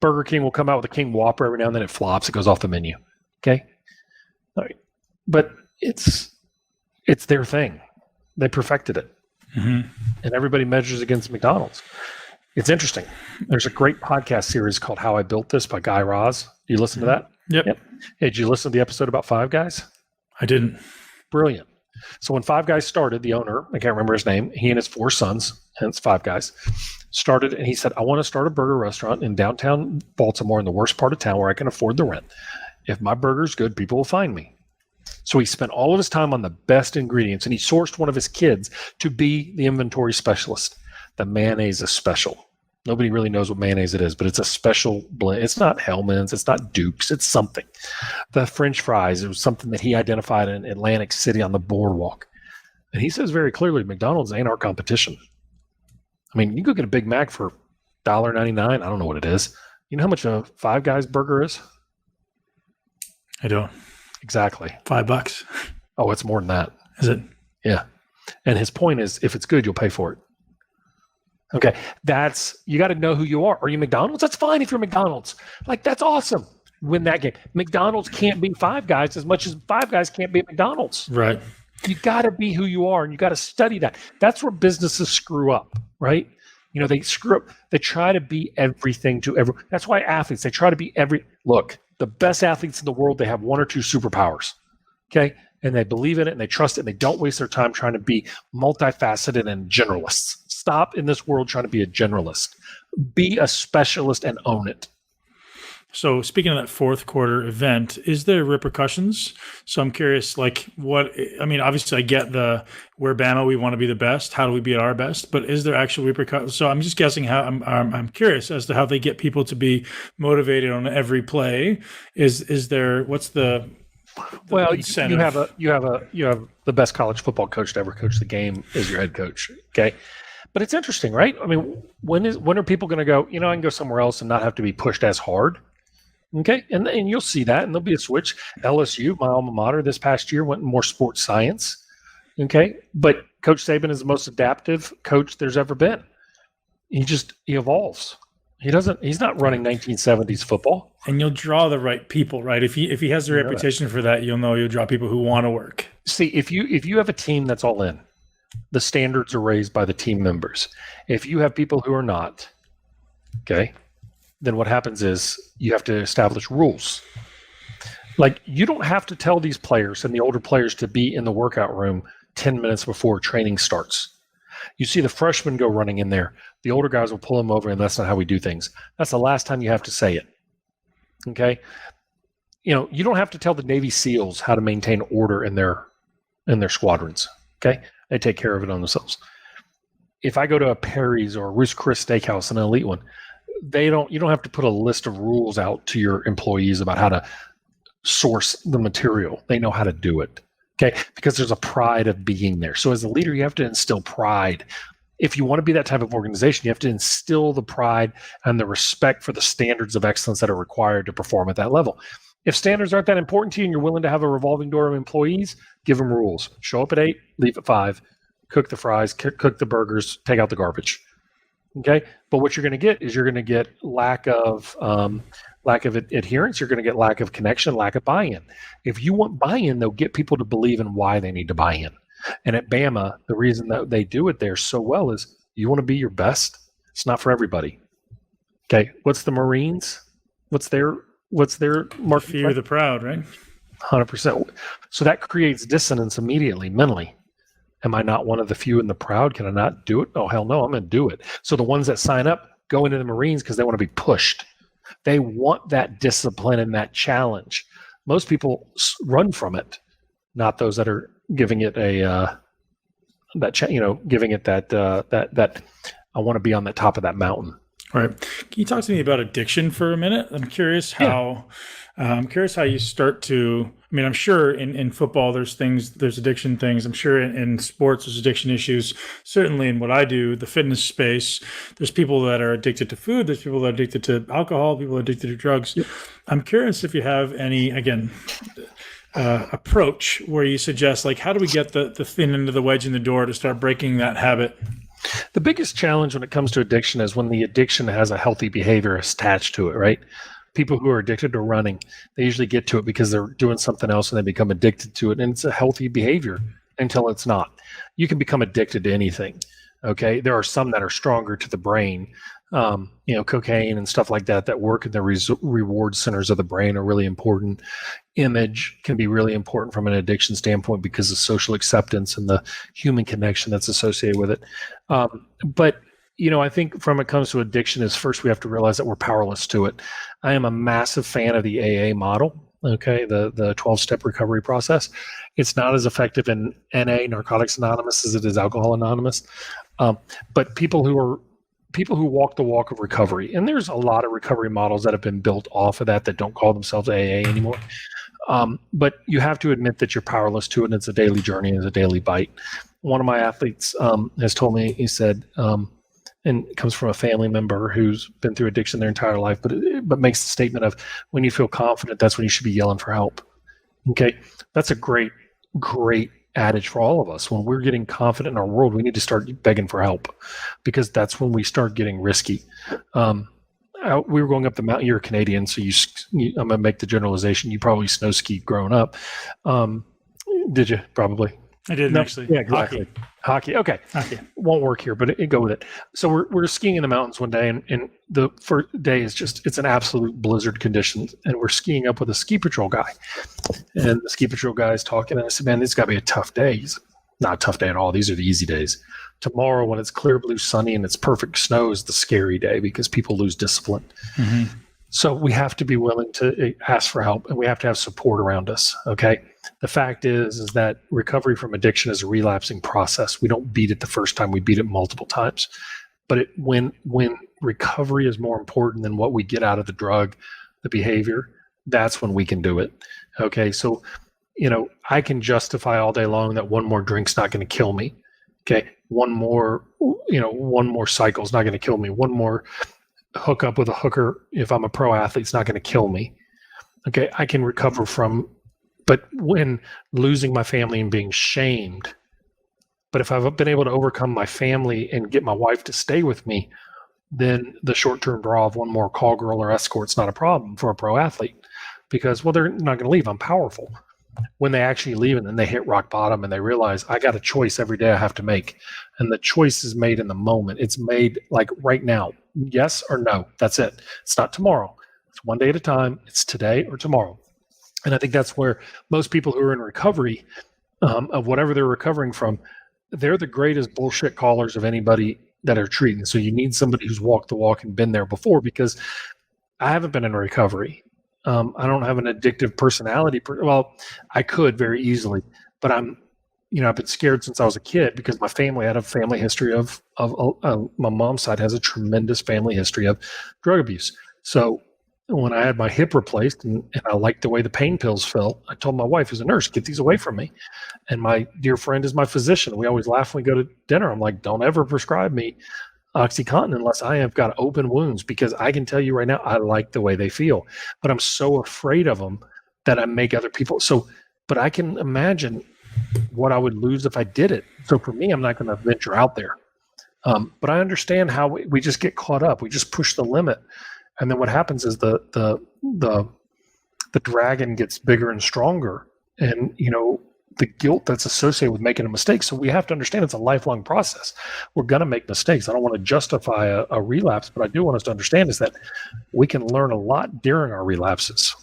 Burger King will come out with a King Whopper every now and then. It flops. It goes off the menu. Okay. All right. But it's their thing. They perfected it. Mm-hmm. and everybody measures against McDonald's. It's interesting. There's a great podcast series called How I Built This by Guy Raz. Do you listen to that? Yep. Hey, did you listen to the episode about Five Guys? I didn't. Brilliant. So when Five Guys started, the owner, I can't remember his name, he and his 4 sons, hence Five Guys, started, and he said, I want to start a burger restaurant in downtown Baltimore, in the worst part of town where I can afford the rent. If my burger's good, people will find me. So he spent all of his time on the best ingredients, and he sourced one of his kids to be the inventory specialist. The mayonnaise is special. Nobody really knows what mayonnaise it is, but it's a special blend. It's not Hellman's, it's not Duke's, it's something. The French fries, it was something that he identified in Atlantic City on the boardwalk. And he says very clearly, McDonald's ain't our competition. I mean, you go get a Big Mac for $1.99. I don't know what it is. You know how much a Five Guys burger is? I don't. Exactly. $5. Oh, it's more than that. Is it? Yeah. And his point is, if it's good, you'll pay for it. Okay. You got to know who you are. Are you McDonald's? That's fine if you're McDonald's. Like, that's awesome. Win that game. McDonald's can't be Five Guys as much as Five Guys can't be McDonald's. Right. You got to be who you are, and you got to study that. That's where businesses screw up, right? You know, they screw up. They try to be everything to everyone. That's why athletes, they try to be look, the best athletes in the world, they have 1 or 2 superpowers, okay? And they believe in it, and they trust it, and they don't waste their time trying to be multifaceted and generalists. Stop in this world trying to be a generalist. Be a specialist and own it. So speaking of that fourth quarter event, is there repercussions? So I'm curious, obviously I get we're Bama, we want to be the best. How do we be at our best? But is there actual repercussions? So I'm just guessing how I'm curious as to how they get people to be motivated on every play. Is there, what's the incentive? you have the best college football coach to ever coach the game is your head coach. Okay. But it's interesting, right? I mean, when are people going to go, I can go somewhere else and not have to be pushed as hard? Okay, and you'll see that, and there'll be a switch. LSU, my alma mater, this past year went more sports science. Okay, but Coach Saban is the most adaptive coach there's ever been. He evolves. He's not running 1970s football. And you'll draw the right people, right? If he has a reputation for that, you'll draw people who want to work. See, if you have a team that's all in, the standards are raised by the team members. If you have people who are not, okay, then what happens is you have to establish rules. Like, you don't have to tell these players and the older players to be in the workout room 10 minutes before training starts. You see the freshmen go running in there. The older guys will pull them over, and that's not how we do things. That's the last time you have to say it. Okay? You don't have to tell the Navy SEALs how to maintain order in their squadrons. Okay? They take care of it on themselves. If I go to a Perry's or a Ruth's Chris Steakhouse, an elite one, you don't have to put a list of rules out to your employees about how to source the material. They know how to do it. Okay, because there's a pride of being there. So as a leader, you have to instill pride. If you want to be that type of organization, you have to instill the pride and the respect for the standards of excellence that are required to perform at that level. If standards aren't that important to you and you're willing to have a revolving door of employees, give them rules. Show up at 8, leave at 5, cook the fries, cook the burgers, take out the garbage. Okay, but what you're going to get is lack of adherence. You're going to get lack of connection, lack of buy-in. If you want buy-in, they'll get people to believe in why they need to buy in. And at Bama, the reason that they do it there so well is you want to be your best. It's not for everybody. Okay, what's the Marines? What's their mark? Fear the proud, right? 100%. So that creates dissonance immediately, mentally. Am I not one of the few and the proud? Can I not do it? Oh, hell no, I'm going to do it. So the ones that sign up go into the Marines because they want to be pushed. They want that discipline and that challenge. Most people run from it, not those that are giving it giving it that I want to be on the top of that mountain. All right. Can you talk to me about addiction for a minute? I'm curious how you start to. I mean, I'm sure in football there's addiction things. I'm sure in sports there's addiction issues. Certainly in what I do, the fitness space, there's people that are addicted to food. There's people that are addicted to alcohol. People are addicted to drugs. Yep. I'm curious if you have any, approach where you suggest, like, how do we get the thin end of the wedge in the door to start breaking that habit? The biggest challenge when it comes to addiction is when the addiction has a healthy behavior attached to it, right? People who are addicted to running, they usually get to it because they're doing something else and they become addicted to it. And it's a healthy behavior. until it's not. You can become addicted to anything. Okay, there are some that are stronger to the brain. Cocaine and stuff like that work in the reward centers of the brain are really important. Image can be really important from an addiction standpoint because of social acceptance and the human connection that's associated with it. But I think from it comes to addiction is first we have to realize that we're powerless to it. I am a massive fan of the AA model. Okay, the 12-step recovery process. It's not as effective in NA, Narcotics Anonymous, as it is Alcohol Anonymous. But people who walk the walk of recovery, and there's a lot of recovery models that have been built off of that don't call themselves AA anymore. But you have to admit that you're powerless to it, and it's a daily journey, and it's a daily bite. One of my athletes has told me, he said, and it comes from a family member who's been through addiction their entire life, but makes the statement of, when you feel confident, that's when you should be yelling for help. Okay, that's a great adage for all of us. When we're getting confident in our world, we need to start begging for help, because that's when we start getting risky. We were going up the mountain. You're a Canadian, so I'm going to make the generalization. You probably snow skied growing up. Did you? Probably. I didn't actually. Yeah, exactly. Hockey. Okay. Hockey. Won't work here, but go with it. So we're skiing in the mountains one day, and the first day is it's an absolute blizzard conditions, and we're skiing up with a ski patrol guy. And the ski patrol guy is talking, and I said, man, this has got to be a tough day. He's not a tough day at all. These are the easy days. Tomorrow, when it's clear blue, sunny, and it's perfect snow, is the scary day because people lose discipline. Mm-hmm. So we have to be willing to ask for help, and we have to have support around us. Okay. The fact is that recovery from addiction is a relapsing process. We don't beat it the first time; we beat it multiple times. But when recovery is more important than what we get out of the drug, the behavior, that's when we can do it. Okay. So, I can justify all day long that one more drink's not going to kill me. Okay. One more cycle is not going to kill me. One more hook up with a hooker, if I'm a pro athlete, it's not going to kill me. Okay. I can recover but when losing my family and being shamed, but if I've been able to overcome my family and get my wife to stay with me, then the short-term draw of one more call girl or escort's not a problem for a pro athlete, because, well, they're not going to leave. I'm powerful. When they actually leave and then they hit rock bottom and they realize I got a choice every day I have to make. And the choice is made in the moment. It's made like right now, yes or no. That's it. It's not tomorrow. It's one day at a time. It's today or tomorrow. And I think that's where most people who are in recovery of whatever they're recovering from, they're the greatest bullshit callers of anybody that are treating. So you need somebody who's walked the walk and been there before, because I haven't been in recovery. I don't have an addictive personality. Well, I could very easily, but I've been scared since I was a kid because my family had a family history of my mom's side has a tremendous family history of drug abuse. So when I had my hip replaced and I liked the way the pain pills felt, I told my wife, who's a nurse, get these away from me. And my dear friend is my physician. We always laugh when we go to dinner. I'm like, don't ever prescribe me OxyContin unless I have got open wounds, because I can tell you right now, I like the way they feel, but I'm so afraid of them that I make other people. But I can imagine what I would lose if I did it. So for me, I'm not going to venture out there. But I understand how we just get caught up. We just push the limit. And then what happens is the dragon gets bigger and stronger, and the guilt that's associated with making a mistake. So we have to understand it's a lifelong process. We're going to make mistakes. I don't want to justify a relapse, but I do want us to understand is that we can learn a lot during our relapses.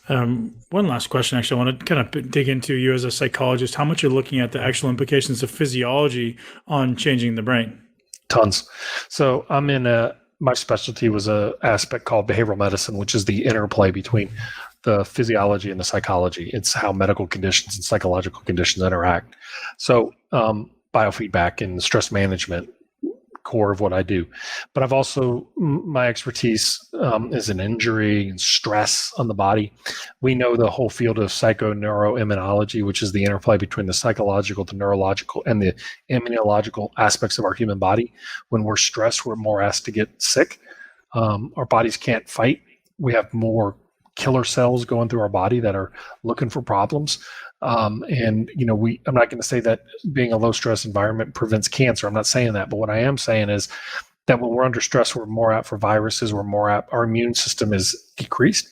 One last question, actually, I want to kind of dig into you as a psychologist, how much you're looking at the actual implications of physiology on changing the brain. Tons. So I'm in my specialty was a aspect called behavioral medicine, which is the interplay between the physiology and the psychology. It's how medical conditions and psychological conditions interact. So biofeedback and stress management, core of what I do. But I've also, my expertise is in injury and stress on the body. We know the whole field of psychoneuroimmunology, which is the interplay between the psychological, the neurological, and the immunological aspects of our human body. When we're stressed, we're more asked to get sick. Our bodies can't fight. We have more killer cells going through our body that are looking for problems. I'm not going to say that being a low stress environment prevents cancer. I'm not saying that, but what I am saying is that when we're under stress, we're more apt for viruses. We're more apt. Our immune system is decreased.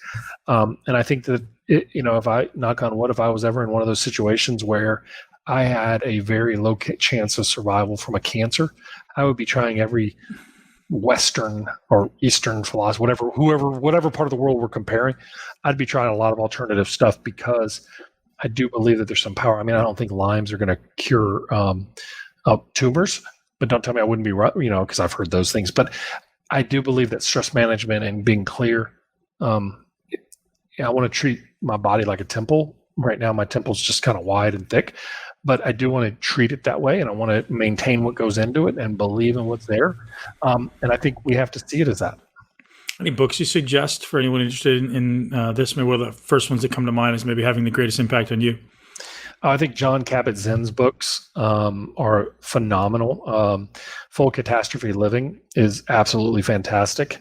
And I think that if I knock on wood, if I was ever in one of those situations where I had a very low chance of survival from a cancer, I would be trying every Western or Eastern philosophy, whatever part of the world we're comparing, I'd be trying a lot of alternative stuff because I do believe that there's some power. I mean, I don't think limes are going to cure tumors, but don't tell me I wouldn't be right, because I've heard those things. But I do believe that stress management and being clear, I want to treat my body like a temple. Right now, my temple's just kind of wide and thick, but I do want to treat it that way, and I want to maintain what goes into it and believe in what's there. And I think we have to see it as that. Any books you suggest for anyone interested in this? Maybe one of the first ones that come to mind is maybe having the greatest impact on you. I think John Kabat-Zinn's books are phenomenal. Full Catastrophe Living is absolutely fantastic.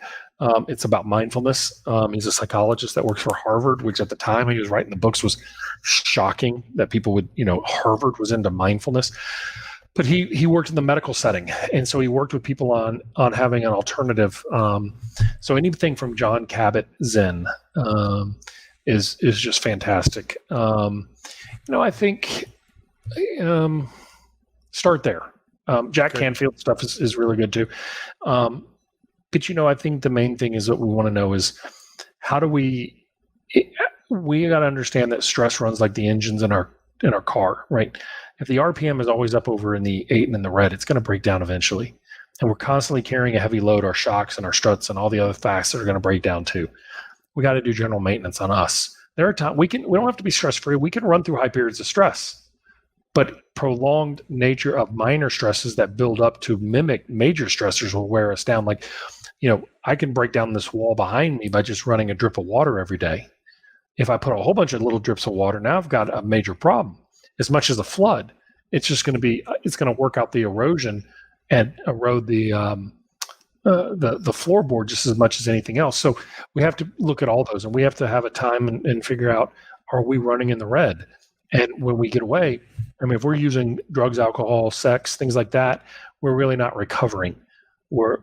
It's about mindfulness. He's a psychologist that works for Harvard, which at the time he was writing the books was shocking that people would, Harvard was into mindfulness. But he worked in the medical setting, and so he worked with people on having an alternative. So anything from John Kabat-Zinn is just fantastic. I think start there. Jack Canfield stuff is really good too. But I think the main thing is what we want to know is how do we got to understand that stress runs like the engines in our car, right? If the RPM is always up over in the 8 and in the red, it's going to break down eventually. And we're constantly carrying a heavy load, our shocks and our struts and all the other facts that are going to break down too. We got to do general maintenance on us. There are times we don't have to be stress free. We can run through high periods of stress, but prolonged nature of minor stresses that build up to mimic major stressors will wear us down. Like, I can break down this wall behind me by just running a drip of water every day. If I put a whole bunch of little drips of water, now I've got a major problem. As much as a flood, it's going to work out the erosion and erode the floorboard just as much as anything else. So we have to look at all those, and we have to have a time and figure out, are we running in the red? And when we get away, if we're using drugs, alcohol, sex, things like that, we're really not recovering. We're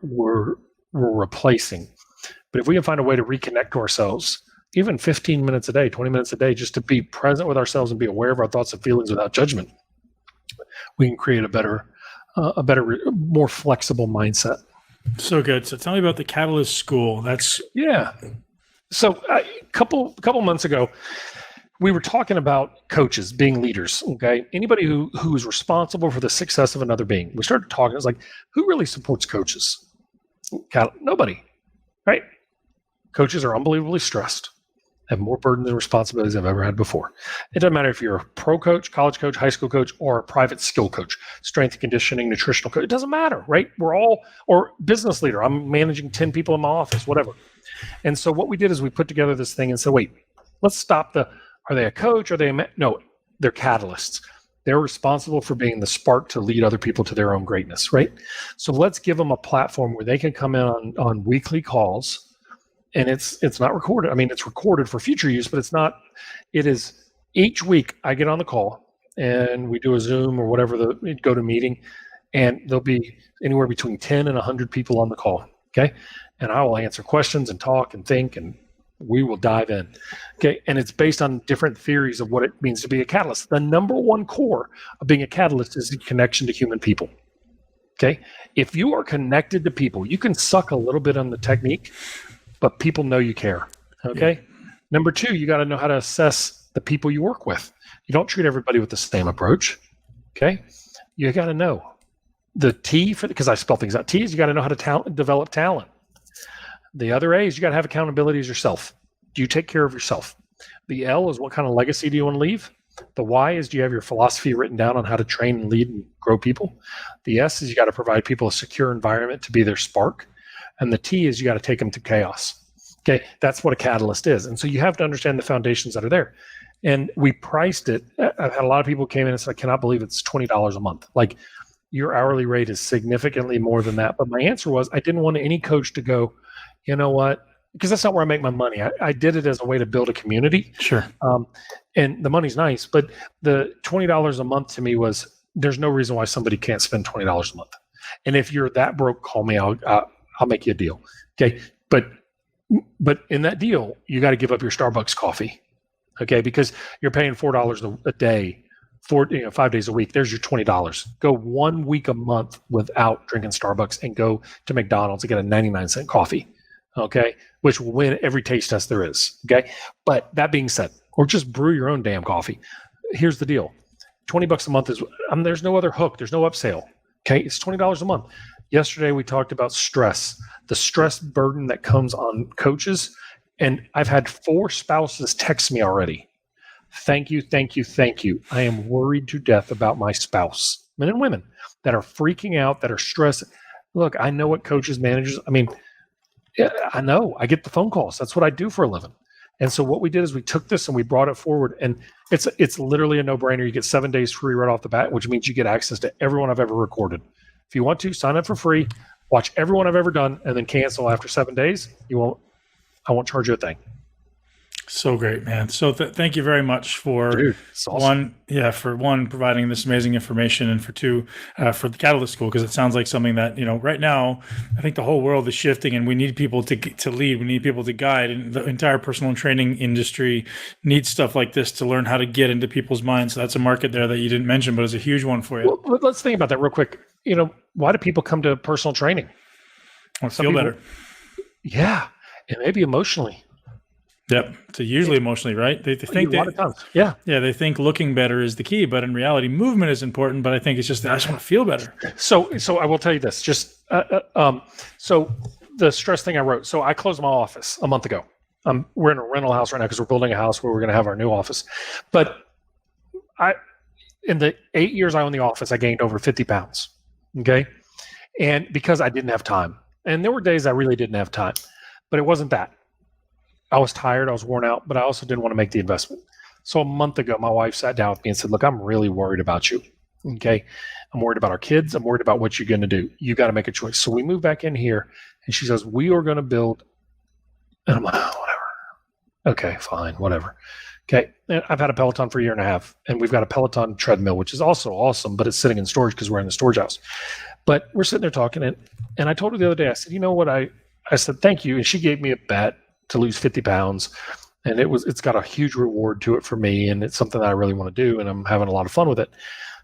replacing. But if we can find a way to reconnect to ourselves, even 15 minutes a day, 20 minutes a day, just to be present with ourselves and be aware of our thoughts and feelings without judgment, we can create a better, more flexible mindset. So good. So tell me about the Catalyst School. Yeah. So a couple months ago, we were talking about coaches being leaders. Okay, anybody who is responsible for the success of another being. We started talking. It's like, who really supports coaches? Nobody, right? Coaches are unbelievably stressed, have more burdens and responsibilities than I've ever had before. It doesn't matter if you're a pro coach, college coach, high school coach, or a private skill coach, strength and conditioning, nutritional coach. It doesn't matter, right? We're all, or business leader. I'm managing 10 people in my office, whatever. And so what we did is we put together this thing and said, wait, let's stop are they a coach? No, they're catalysts. They're responsible for being the spark to lead other people to their own greatness, right? So let's give them a platform where they can come in on weekly calls. And it's not recorded. It's recorded for future use, but it's not. It is each week I get on the call and we do a Zoom or whatever go to meeting, and there'll be anywhere between 10 and 100 people on the call. Okay, and I will answer questions and talk and think, and we will dive in. Okay, and it's based on different theories of what it means to be a catalyst. The number one core of being a catalyst is the connection to human people. Okay, if you are connected to people, you can suck a little bit on the technique, but people know you care, okay? Yeah. Number two, you got to know how to assess the people you work with. You don't treat everybody with the same approach, okay? You got to know. The T, because I spell things out, T is you got to know how to develop talent. The other A is you got to have accountability as yourself. Do you take care of yourself? The L is what kind of legacy do you want to leave? The Y is do you have your philosophy written down on how to train and lead and grow people? The S is you got to provide people a secure environment to be their spark. And the T is you got to take them to chaos. Okay, that's what a catalyst is. And so you have to understand the foundations that are there. And we priced it. I've had a lot of people came in and said, I cannot believe it's $20 a month. Like, your hourly rate is significantly more than that. But my answer was, I didn't want any coach to go, you know what? Because that's not where I make my money. I did it as a way to build a community. Sure. And the money's nice, but the $20 a month to me was, there's no reason why somebody can't spend $20 a month. And if you're that broke, call me. I'll make you a deal. Okay. But in that deal, you got to give up your Starbucks coffee. Okay. Because you're paying $4 a day 5 days a week. There's your $20. Go 1 week a month without drinking Starbucks and go to McDonald's and get a 99-cent coffee. Okay, which will win every taste test there is. Okay, but that being said, or just brew your own damn coffee. Here's the deal: $20 a month is. There's no other hook. There's no upsell. Okay, it's $20 a month. Yesterday we talked about stress, the stress burden that comes on coaches, and I've had 4 spouses text me already. Thank you, thank you, thank you. I am worried to death about my spouse, men and women that are freaking out, that are stressed. Look, I know what coaches, managers. Yeah, I know. I get the phone calls. That's what I do for a living. And so what we did is we took this and we brought it forward. And it's literally a no-brainer. You get 7 days free right off the bat, which means you get access to everyone I've ever recorded. If you want to, sign up for free, watch everyone I've ever done, and then cancel after 7 days. I won't charge you a thing. So great, man. So thank you very much for awesome. one, providing this amazing information, and for 2, for the Catalyst School, because it sounds like something that, right now, I think the whole world is shifting, and we need people to lead. We need people to guide, and the entire personal training industry needs stuff like this to learn how to get into people's minds. So that's a market there that you didn't mention, but it's a huge one for you. Well, let's think about that real quick. Why do people come to personal training? Feel better. Yeah, and maybe emotionally. Yep. So usually emotionally, right? They think they think looking better is the key, but in reality, movement is important. But I think it's just I just want to feel better. So I will tell you this. So the stress thing I wrote. So I closed my office a month ago. We're in a rental house right now because we're building a house where we're going to have our new office. But in the 8 years I owned the office, I gained over 50 pounds. Okay, and because I didn't have time, and there were days I really didn't have time, but it wasn't that. I was tired, I was worn out, but I also didn't want to make the investment. So a month ago, my wife sat down with me and said, look, I'm really worried about you. Okay. I'm worried about our kids. I'm worried about what you're going to do. You got to make a choice. So we moved back in here and she says, we are going to build. And I'm like, oh, whatever. Okay, fine, whatever. Okay. And I've had a Peloton for a year and a half, and we've got a Peloton treadmill, which is also awesome, but it's sitting in storage because we're in the storage house. But we're sitting there talking, and I told her the other day, I said, you know what? I said, thank you. And she gave me a bet to lose 50 pounds. And it's got a huge reward to it for me. And it's something that I really want to do. And I'm having a lot of fun with it.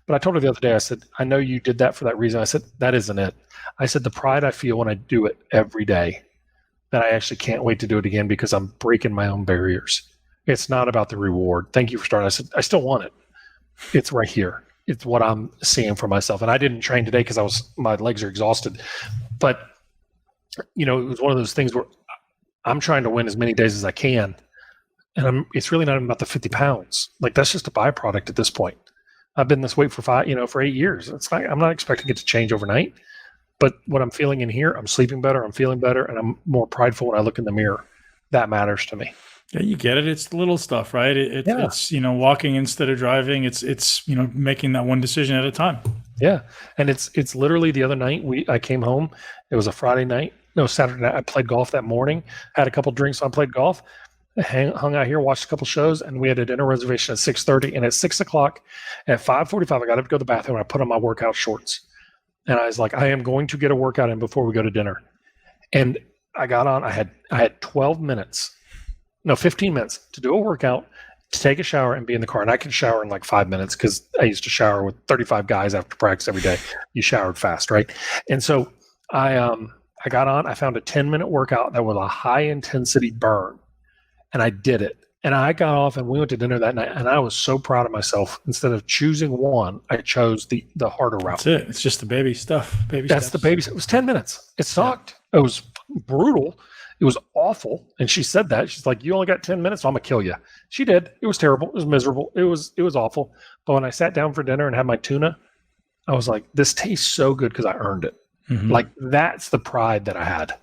But I told her the other day, I said, I know you did that for that reason. I said, that isn't it. I said, the pride I feel when I do it every day, that I actually can't wait to do it again because I'm breaking my own barriers. It's not about the reward. Thank you for starting. I said, I still want it. It's right here. It's what I'm seeing for myself. And I didn't train today because my legs are exhausted. But, it was one of those things where I'm trying to win as many days as I can. And it's really not about the 50 pounds. Like, that's just a byproduct at this point. I've been this weight for 8 years. I'm not expecting it to change overnight, but what I'm feeling in here, I'm sleeping better, I'm feeling better, and I'm more prideful when I look in the mirror. That matters to me. Yeah, you get it. It's the little stuff, right? It's walking instead of driving. It's making that one decision at a time. Yeah, and it's literally the other night I came home. It was a Saturday night. I played golf that morning. Had a couple drinks. So I played golf. Hung out here, watched a couple shows, and we had a dinner reservation at 6:30. And at 6 o'clock, at 5:45, I got up to go to the bathroom. And I put on my workout shorts, and I was like, I am going to get a workout in before we go to dinner. And I got on. I had 15 minutes to do a workout, to take a shower, and be in the car. And I can shower in like 5 minutes because I used to shower with 35 guys after practice every day. You showered fast, right? And so I got on. I found a 10-minute workout that was a high-intensity burn, and I did it. And I got off, and we went to dinner that night, and I was so proud of myself. Instead of choosing one, I chose the harder route. That's it. It's just the baby stuff. That's the baby stuff. It was 10 minutes. It sucked. Yeah. It was brutal. It was awful. And she said that. She's like, you only got 10 minutes, so I'm going to kill you. She did. It was terrible. It was miserable. It was awful. But when I sat down for dinner and had my tuna, I was like, this tastes so good because I earned it. Mm-hmm. Like, that's the pride that I had.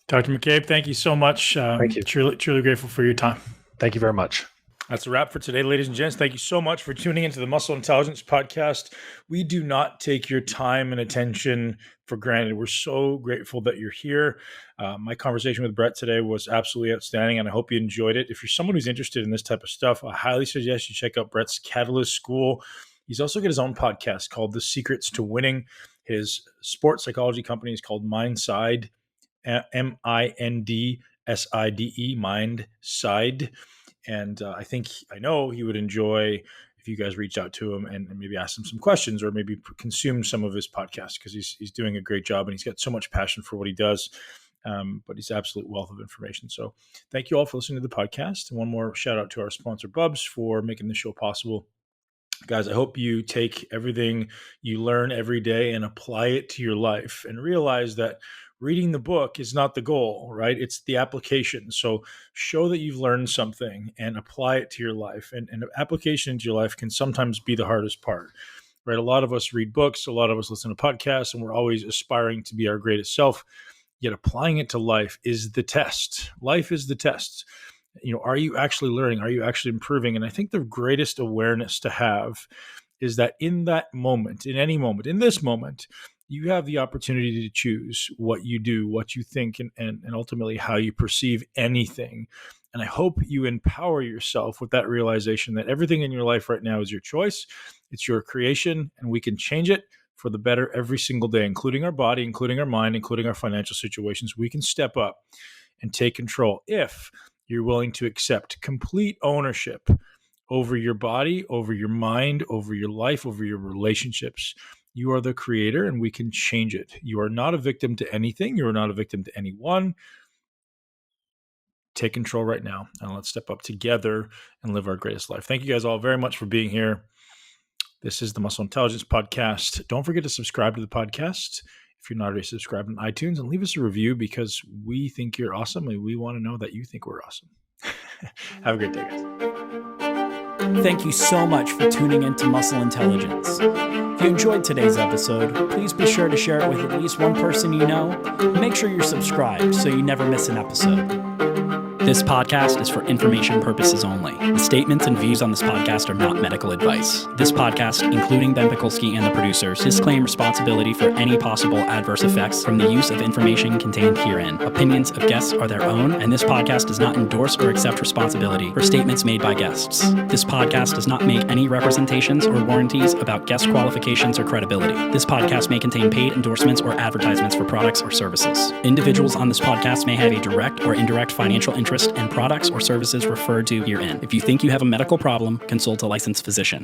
Dr. McCabe, thank you so much. Thank you. Truly grateful for your time. Thank you very much. That's a wrap for today, ladies and gents. Thank you so much for tuning into the Muscle Intelligence Podcast. We do not take your time and attention for granted. We're so grateful that you're here. My conversation with Bhrett today was absolutely outstanding, and I hope you enjoyed it. If you're someone who's interested in this type of stuff, I highly suggest you check out Brett's Catalyst School. He's also got his own podcast called The Secrets to Winning. His sports psychology company is called Mindside, MINDSIDE, Mindside. And I know he would enjoy if you guys reach out to him and maybe ask him some questions, or maybe consume some of his podcasts, because he's doing a great job and he's got so much passion for what he does. But he's an absolute wealth of information. So thank you all for listening to the podcast. And one more shout out to our sponsor, Bubs, for making the show possible. Guys, I hope you take everything you learn every day and apply it to your life, and realize that reading the book is not the goal, right? It's the application. So show that you've learned something and apply it to your life. And application into your life can sometimes be the hardest part, right? A lot of us read books, a lot of us listen to podcasts, and we're always aspiring to be our greatest self. Yet applying it to life is the test. Life is the test. Are you actually learning? Are you actually improving? And I think the greatest awareness to have is that in that moment, in any moment, in this moment, you have the opportunity to choose what you do, what you think, and ultimately how you perceive anything. And I hope you empower yourself with that realization that everything in your life right now is your choice. It's your creation, and we can change it for the better every single day, including our body, including our mind, including our financial situations. We can step up and take control if you're willing to accept complete ownership over your body, over your mind, over your life, over your relationships. You are the creator, and we can change it. You are not a victim to anything. You are not a victim to anyone. Take control right now, and let's step up together and live our greatest life. Thank you guys all very much for being here. This is the Muscle Intelligence Podcast. Don't forget to subscribe to the podcast if you're not already subscribed on iTunes, and leave us a review, because we think you're awesome and we want to know that you think we're awesome. Have a great day, guys. Thank you so much for tuning into Muscle Intelligence. If you enjoyed today's episode, please be sure to share it with at least one person you know. Make sure you're subscribed so you never miss an episode. This podcast is for information purposes only. The statements and views on this podcast are not medical advice. This podcast, including Ben Pakulski and the producers, disclaim responsibility for any possible adverse effects from the use of information contained herein. Opinions of guests are their own, and this podcast does not endorse or accept responsibility for statements made by guests. This podcast does not make any representations or warranties about guest qualifications or credibility. This podcast may contain paid endorsements or advertisements for products or services. Individuals on this podcast may have a direct or indirect financial interest in products or services referred to herein. If you think you have a medical problem, consult a licensed physician.